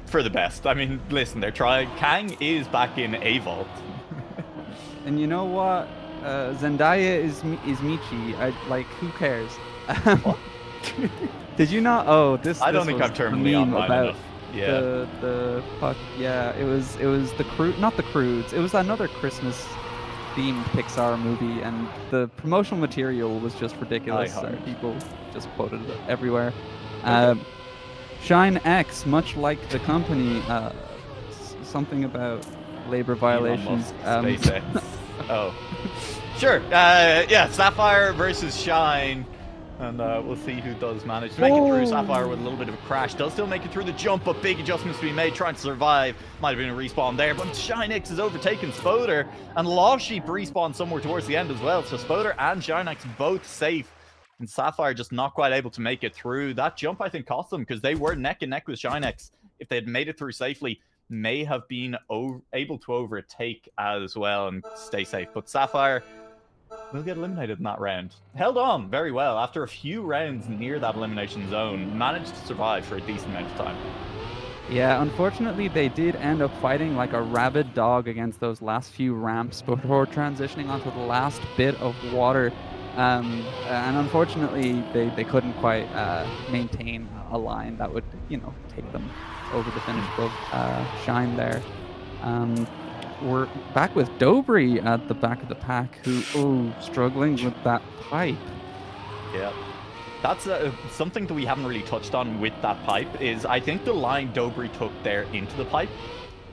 for the best. I mean, listen, they're trying. Kang is back in a vault. And you know what? Zendaya is Michi. Who cares? What? Did you not? Oh, this. I don't think I've terminally online enough. Yeah. The fuck. Yeah. It was the Crude. Not the Crudes. It was another Christmas themed Pixar movie, and the promotional material was just ridiculous. And people just quoted it everywhere. Shine X, much like the company, something about labor violations. SpaceX. Oh, sure. Yeah, Sapphire versus Shine, and we'll see who does manage to make it through. Sapphire with a little bit of a crash, does still make it through the jump, but big adjustments to be made, trying to survive. Might have been a respawn there, but Shine X has overtaken Spoder, and Lost Sheep respawned somewhere towards the end as well. So Spoder and Shine X both safe, and Sapphire just not quite able to make it through. That jump, I think, cost them, because they were neck and neck with Shine X. If they had made it through safely, may have been able to overtake as well and stay safe. But Sapphire will get eliminated in that round. Held on very well after a few rounds near that elimination zone. Managed to survive for a decent amount of time. Yeah, unfortunately, they did end up fighting like a rabid dog against those last few ramps before transitioning onto the last bit of water. And unfortunately, they couldn't quite maintain a line that would, take them over the finish above Shine there. We're back with Dobry at the back of the pack, who struggling with that pipe. Yeah. That's something that we haven't really touched on with that pipe, is I think the line Dobry took there into the pipe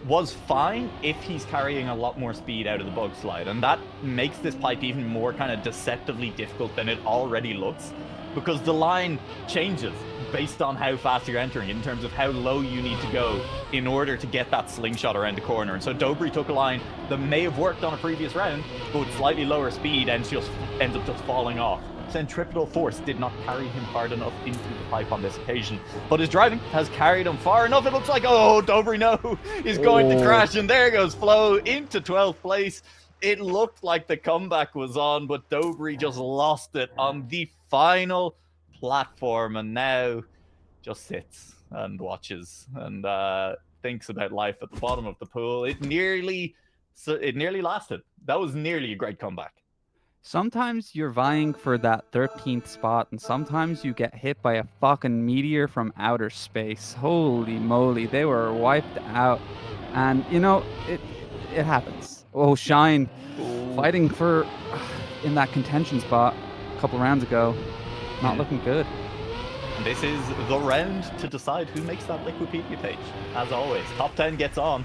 was fine if he's carrying a lot more speed out of the bug slide, and that makes this pipe even more kind of deceptively difficult than it already looks, because the line changes based on how fast you're entering in terms of how low you need to go in order to get that slingshot around the corner. And so Dobry took a line that may have worked on a previous round, but with slightly lower speed and just ends up just falling off. Centripetal force did not carry him hard enough into the pipe on this occasion, but his driving has carried him far enough. It looks like, Dobry is going to crash, and there goes Flo into 12th place. It looked like the comeback was on, but Dobry just lost it on the final platform, and now just sits and watches and thinks about life at the bottom of the pool. It nearly lasted. That was nearly a great comeback. Sometimes you're vying for that 13th spot, and sometimes you get hit by a fucking meteor from outer space. Holy moly, they were wiped out. And, you know, it happens. Oh, Shine fighting for in that contention spot a couple rounds ago. Not looking good. And this is the round to decide who makes that Wikipedia page. As always, top 10 gets on.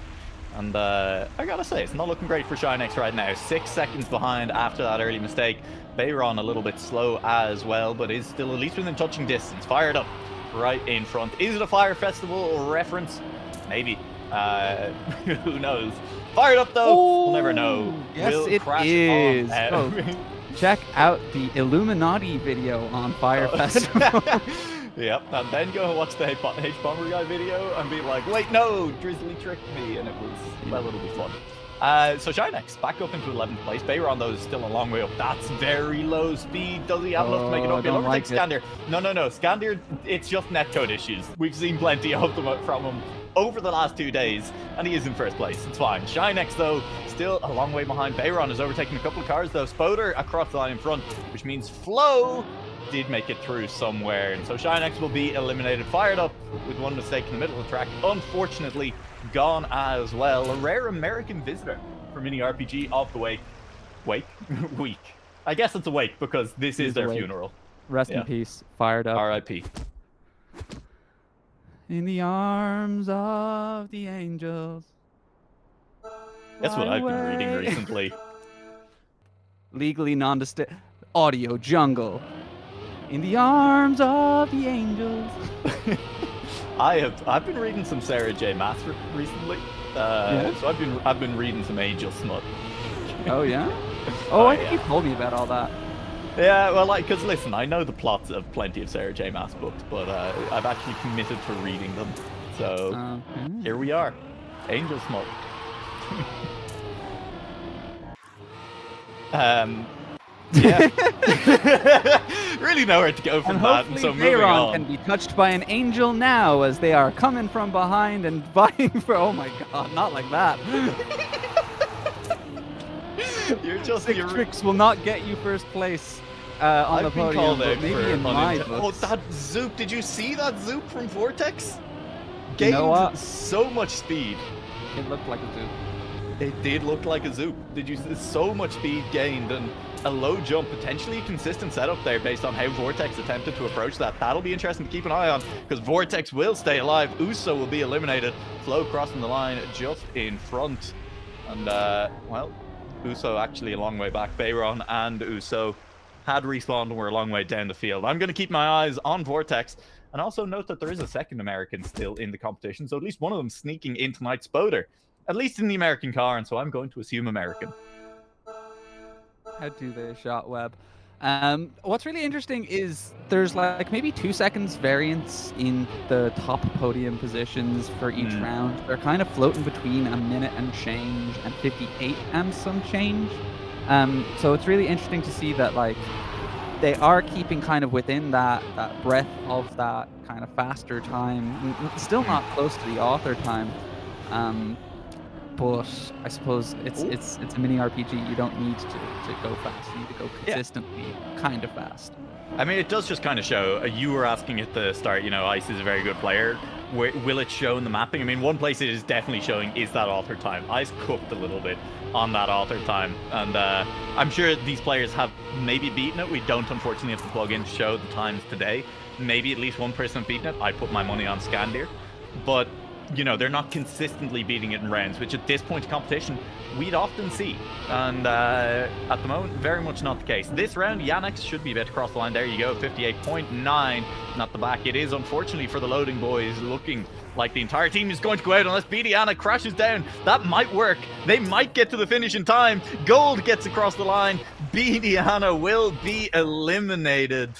And I gotta say, it's not looking great for Shinex right now. 6 seconds behind after that early mistake. Bayron a little bit slow as well, but is still at least within touching distance. Fired up right in front. Is it a Fire Festival reference? Maybe. Who knows? Fired up though. Oh, we'll never know. Yes, we'll it crash is. on. Check out the Illuminati video on Fire Festival. Yep, and then go and watch the H-Bomber guy video and be like, wait, no, Drizzly tricked me, and it was, well, it'll be fun. So Shinex back up into 11th place. Bayron, though, is still a long way up. That's very low speed. Does he have enough to make it up? He'll overtake Scandir. No. Scandir, it's just netcode issues. We've seen plenty of them from him over the last 2 days, and he is in first place. It's fine. Shinex, though, still a long way behind. Bayron is overtaking a couple of cars, though. Spoder across the line in front, which means Flo did make it through somewhere, and so Shinex will be eliminated. Fired up with one mistake in the middle of the track, unfortunately gone as well. A rare American visitor for Mini RPG of the week. I guess it's a wake because this is their funeral. Rest in peace. Fired up. R.I.P. In the arms of the angels. That's what I've been reading recently. Legally non-distinct audio jungle. In the arms of the angels. I've been reading some Sarah J. Maas recently. So I've been reading some Angel smut. Oh yeah? Oh, I think you told me about all that. Yeah, well, because listen, I know the plots of plenty of Sarah J. Maas books, but I've actually committed to reading them. So here we are, Angel smut. Yeah. Really nowhere to go from that. And so moving on. Can be touched by an angel now as they are coming from behind and vying for. Oh my god, not like that. Your tricks will not get you first place on the podium, but maybe in my books. Oh, that Zoop! Did you see that Zoop from Vortex? Gained so much speed. It looked like a Zoop. It did look like a Zoop. Did you see so much speed gained and a low jump, potentially consistent setup there based on how Vortex attempted to approach that. That'll be interesting to keep an eye on because Vortex will stay alive. Uso will be eliminated. Flo crossing the line just in front. And, well, Uso actually a long way back. Bayron and Uso had respawned and were a long way down the field. I'm going to keep my eyes on Vortex and also note that there is a second American still in the competition. So at least one of them sneaking in tonight's Spoder. At least in the American car, and so I'm going to assume American. How do they shot web? What's really interesting is there's like maybe 2 seconds variance in the top podium positions for each round. They're kind of floating between a minute and change and 58 and some change. So it's really interesting to see that like they are keeping kind of within that breadth of that kind of faster time. Still not close to the author time. But I suppose it's a mini RPG. You don't need to go fast. You need to go consistently, kind of fast. I mean, it does just kind of show. You were asking at the start, you know, Ice is a very good player. Will it show in the mapping? I mean, one place it is definitely showing is that author time. Ice cooked a little bit on that author time. And I'm sure these players have maybe beaten it. We don't, unfortunately, have to plug in to show the times today. Maybe at least one person have beaten it. I put my money on Scandir. But you know, they're not consistently beating it in rounds, which at this point of competition, we'd often see. And at the moment, very much not the case. This round, Yannick should be a bit across the line. There you go, 58.9. Not the back. It is, unfortunately, for the loading boys, looking like the entire team is going to go out unless Bidiana crashes down. That might work. They might get to the finish in time. Gold gets across the line. Bidiana will be eliminated.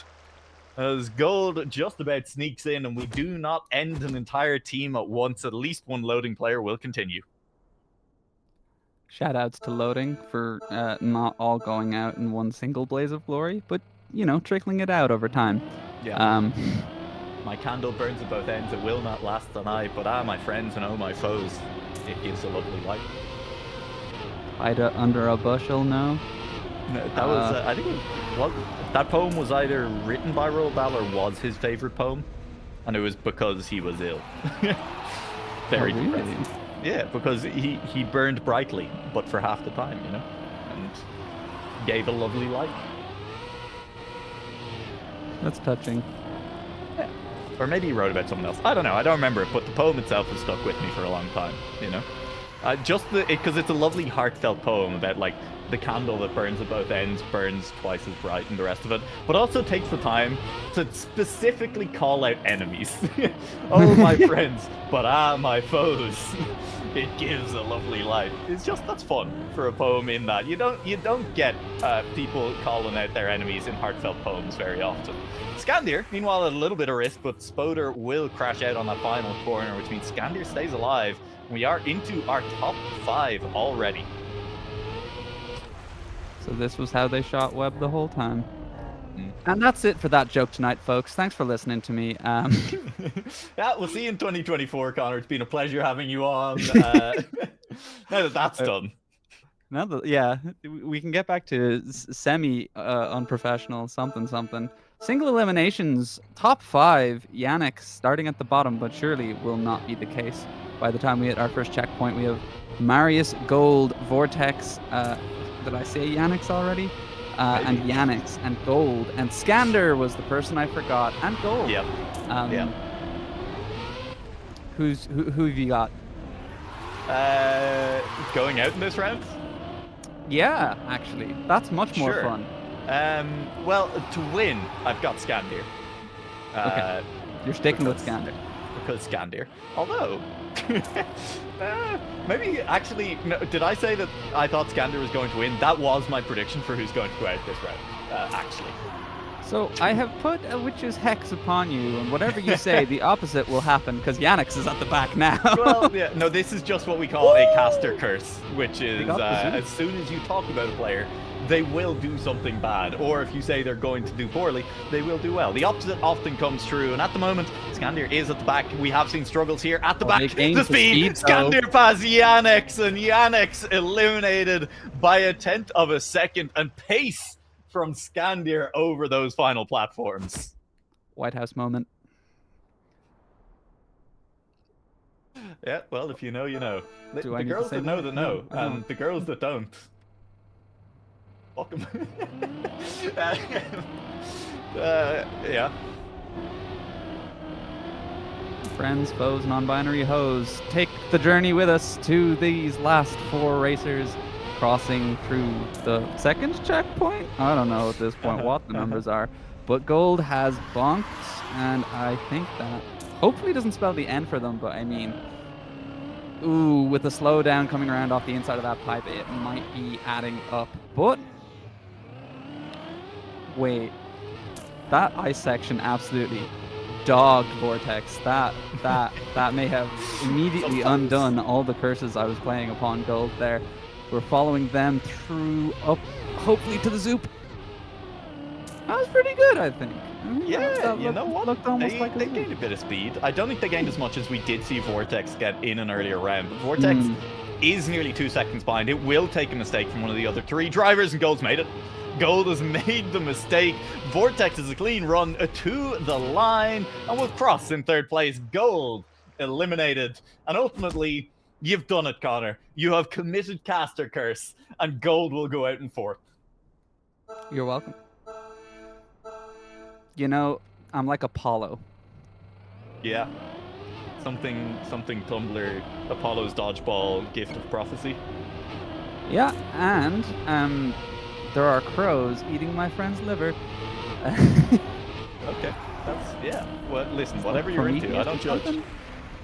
As Gold just about sneaks in, and we do not end an entire team at once. At least one loading player will continue. Shoutouts to loading for not all going out in one single blaze of glory, but, you know, trickling it out over time. Yeah. My candle burns at both ends. It will not last the night, but my friends and my foes, it gives a lovely light. Hide under a bushel, no? No, that was, I think that poem was either written by Roald Dahl or was his favorite poem, and it was because he was ill. Very depressing. Yeah, because he burned brightly, but for half the time, you know, and gave a lovely light. That's touching. Yeah. Or maybe he wrote about someone else. I don't know. I don't remember it, but the poem itself has stuck with me for a long time, you know? Just because it's a lovely heartfelt poem about, like, the candle that burns at both ends burns twice as bright and the rest of it, but also takes the time to specifically call out enemies. Oh, my friends, but my foes. It gives a lovely light. It's just, that's fun for a poem in that. You don't get people calling out their enemies in heartfelt poems very often. Scandir, meanwhile, at a little bit of risk, but Spoder will crash out on that final corner, which means Scandir stays alive. We are into our top 5 already. So this was how they shot Webb the whole time. And that's it for that joke tonight, folks. Thanks for listening to me. Yeah, we'll see you in 2024, Connor. It's been a pleasure having you on. Now that that's done. Now that, yeah, we can get back to semi-unprofessional something. Single eliminations, top 5, Yannick starting at the bottom, but surely will not be the case. By the time we hit our first checkpoint, we have Marius, Gold, Vortex. Did I say Yannick's already? And Yannick's and Gold. And Skander was the person I forgot. And Gold. Yep. Yep. Who have you got? Going out in this round? Yeah, actually. That's much more fun. Well, to win, I've got Scandir. Okay. You're sticking with Scandir. Because Scandir. Although, maybe actually, no, did I say that I thought Scandir was going to win? That was my prediction for who's going to go out this round, actually. So I have put a witch's hex upon you, and whatever you say, the opposite will happen, because Yannick's is at the back now. Well, yeah, no, this is just what we call a caster curse, which is as soon as you talk about a player, they will do something bad, or if you say they're going to do poorly, they will do well. The opposite often comes true, and at the moment, Scandir is at the back. We have seen struggles here at the back. The speed, Scandir past Yannick's, and Yannick's eliminated by 1/10 of a second, and pace from Scandir over those final platforms. White House moment. Yeah, well, if you know, you know. The need girls to say that know, more? that know, No. and the girls that don't. Welcome. Yeah. Friends, foes, non-binary hoes, take the journey with us to these last 4 racers crossing through the second checkpoint. I don't know at this point what the numbers are, but Gold has bonked, and I think that hopefully doesn't spell the end for them, but I mean, ooh, with the slowdown coming around off the inside of that pipe, it might be adding up, but wait, that ice section absolutely dogged Vortex. That may have immediately undone all the curses I was playing upon Gold there. We're following them through up, hopefully to the Zoop. That was pretty good, I think. Yeah, you know what? Looked almost like they gained a bit of speed. I don't think they gained as much as we did see Vortex get in an earlier round. But Vortex is nearly 2 seconds behind. It will take a mistake from one of the other 3 drivers, and Gold's made it. Gold has made the mistake. Vortex is a clean run to the line and will cross in 3rd place. Gold eliminated. And ultimately, you've done it, Connor. You have committed caster curse, and Gold will go out in 4th. You're welcome. You know, I'm like Apollo. Yeah. Something Tumblr, Apollo's dodgeball gift of prophecy. Yeah, and there are crows eating my friend's liver. Okay, that's, yeah. Well, listen, whatever you're into, I don't judge.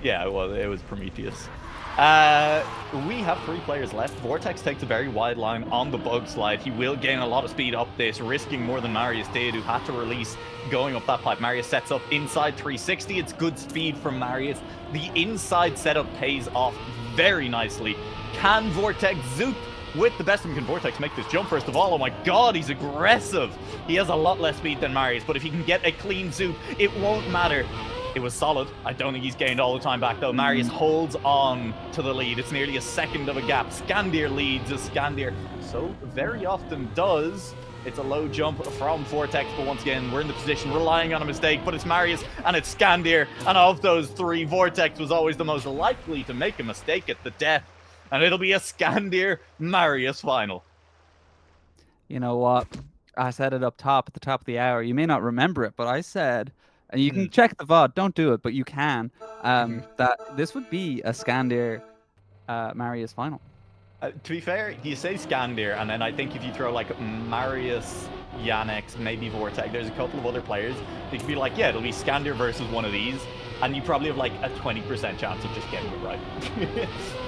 Yeah, well, it was Prometheus. We have 3 players left. Vortex takes a very wide line on the bug slide. He will gain a lot of speed up this, risking more than Marius did, who had to release going up that pipe. Marius sets up inside 360. It's good speed from Marius. The inside setup pays off very nicely. Can Vortex zoop? With the best of him, can Vortex make this jump first of all? Oh my god, he's aggressive. He has a lot less speed than Marius, but if he can get a clean zoop, it won't matter. It was solid. I don't think he's gained all the time back though. Marius holds on to the lead. It's nearly a second of a gap. Scandir leads as Scandir so very often does. It's a low jump from Vortex, but once again, we're in the position relying on a mistake, but it's Marius and it's Scandir, and of those three, Vortex was always the most likely to make a mistake at the death, and it'll be a Scandir Marius final. You know what? I said it up top at the top of the hour. You may not remember it, but I said, and you can check the VOD, don't do it, but you can, that this would be a Scandir Marius final. To be fair, you say Scandir, and then I think if you throw like Marius, Yannex, maybe Vortex, there's a couple of other players, they could be like, yeah, it'll be Scandir versus one of these, and you probably have like a 20% chance of just getting it right.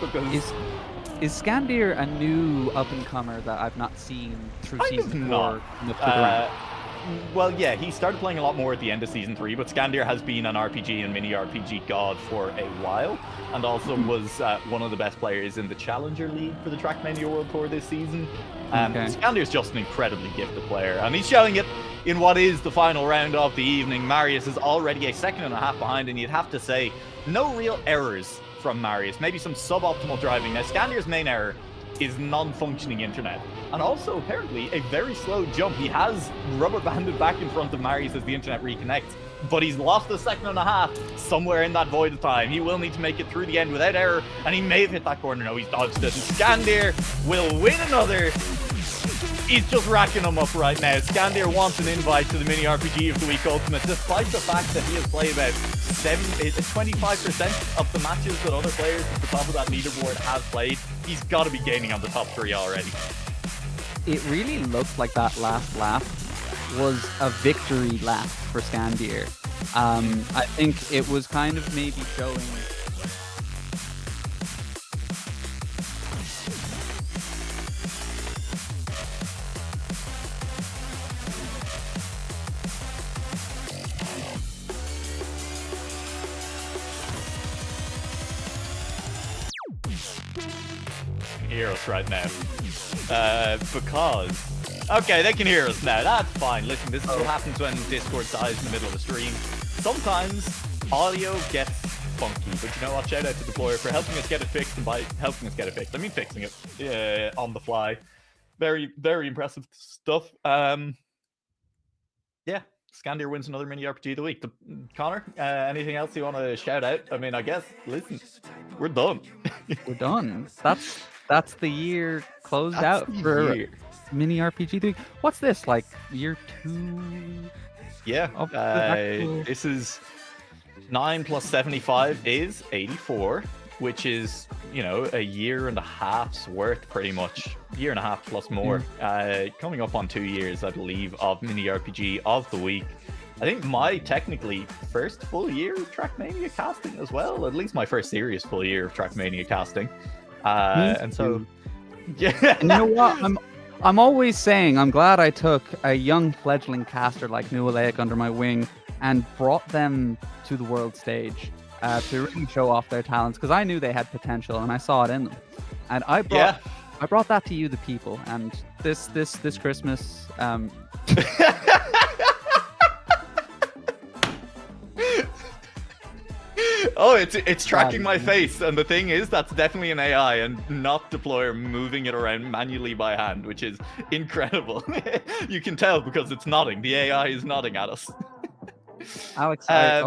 Because is Scandir a new up-and-comer that I've not seen through season 4? Well, yeah, he started playing a lot more at the end of Season 3, but Scandir has been an RPG and mini-RPG god for a while, and also was one of the best players in the Challenger League for the Trackmania World Tour this season. Scandir's just an incredibly gifted player, and he's showing it in what is the final round of the evening. Marius is already a second and a half behind, and you'd have to say, no real errors from Marius. Maybe some suboptimal driving. Now, Scandir's main error is non-functioning internet, and also apparently a very slow jump. He has rubber banded back in front of Marius as the internet reconnects, but he's lost a second and a half somewhere in that void of time. He will need to make it through the end without error, and he may have hit that corner. No, he's dodged it, and Scandir will win another. He's just racking them up right now. Scandir wants an invite to the Mini RPG of the Week Ultimate, despite the fact that he has played about 25% of the matches that other players at the top of that leaderboard have played. He's got to be gaining on the top 3 already. It really looked like that last lap was a victory lap for Scandir. I think it was kind of maybe showing... Hear us right now. Because... Okay, they can hear us now. That's fine. Listen, this is what happens when Discord dies in the middle of a stream. Sometimes audio gets funky, but you know what? Shout out to Deployer for helping us get it fixed, and by helping us get it fixed, I mean fixing it on the fly. Very, very impressive stuff. Yeah, Scandir wins another Mini RPG of the week. Connor, anything else you want to shout out? I mean, I guess, listen, we're done. We're done. That's the year closed out for Mini RPG 3. What's this, like year 2? Yeah, this is 9 plus 75 is 84, which is, you know, a year and a half's worth, pretty much. Year and a half plus more. Coming up on 2 years, I believe, of Mini RPG of the week. I think my technically first full year of Trackmania casting as well. At least my first serious full year of Trackmania casting. And so, yeah. And you know what? I'm always saying I'm glad I took a young fledgling caster like Nualaic under my wing and brought them to the world stage to really show off their talents, because I knew they had potential and I saw it in them. And I brought that to you, the people. And this Christmas, Oh, it's tracking my face, and the thing is, that's definitely an AI and not Deployer moving it around manually by hand, which is incredible. You can tell because it's nodding. The AI is nodding at us. Alex, I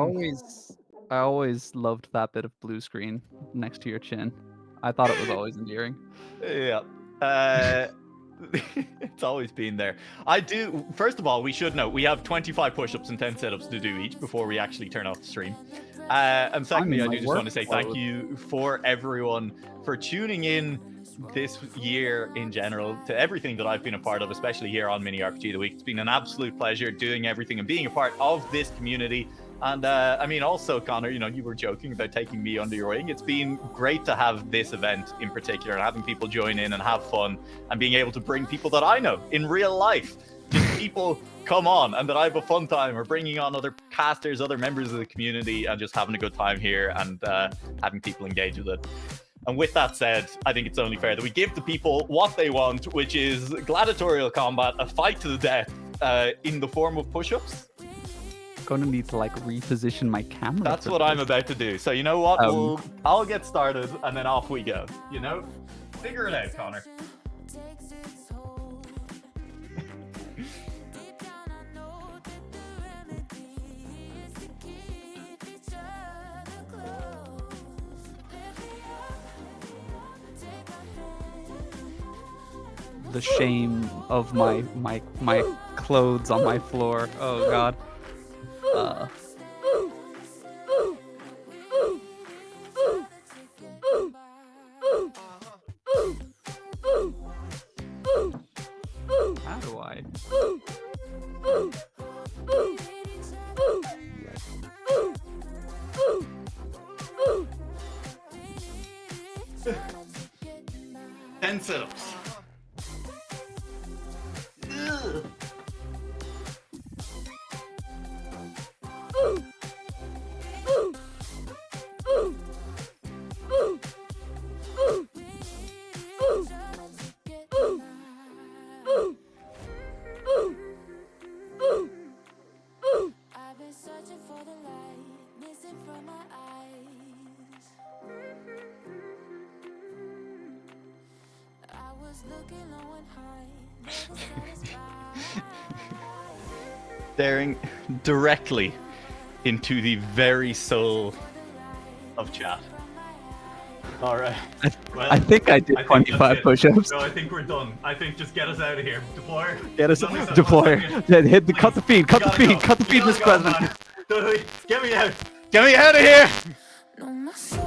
always loved that bit of blue screen next to your chin. I thought it was always endearing. Yeah. It's always been there. First of all, we should note we have 25 push-ups and 10 setups to do each before we actually turn off the stream. And secondly, I do just want to say thank you for everyone for tuning in this year in general to everything that I've been a part of, especially here on Mini RPG of the Week. It's been an absolute pleasure doing everything and being a part of this community. And I mean, also, Connor, you know, you were joking about taking me under your wing. It's been great to have this event in particular and having people join in and have fun and being able to bring people that I know in real life. Just people come on and that I have a fun time, or bringing on other casters, other members of the community, and just having a good time here and having people engage with it. And with that said, I think it's only fair that we give the people what they want, which is gladiatorial combat, a fight to the death in the form of push-ups. Gonna need to like reposition my camera. That's what I'm about to do. So you know what? I'll get started and then off we go. You know, figure it out, Connor. the shame of my clothes on my floor. Oh God. How do I? Ten sit-ups. Ugh. I've been searching for the light, missing from my eyes. I was looking low and high, never satisfied. Staring directly into the very soul of chat. All right. Well, I think I did I think 25 that's it. push-ups. No, I think we're done. I think just get us out of here. Deployer. Get us Somebody said deployer. 1 second. Yeah, hit the cut the feed. Cut the Gotta go. feed. Cut the feed, Gotta Mr. go, President. man. Get me out. Get me out of here. No, my soul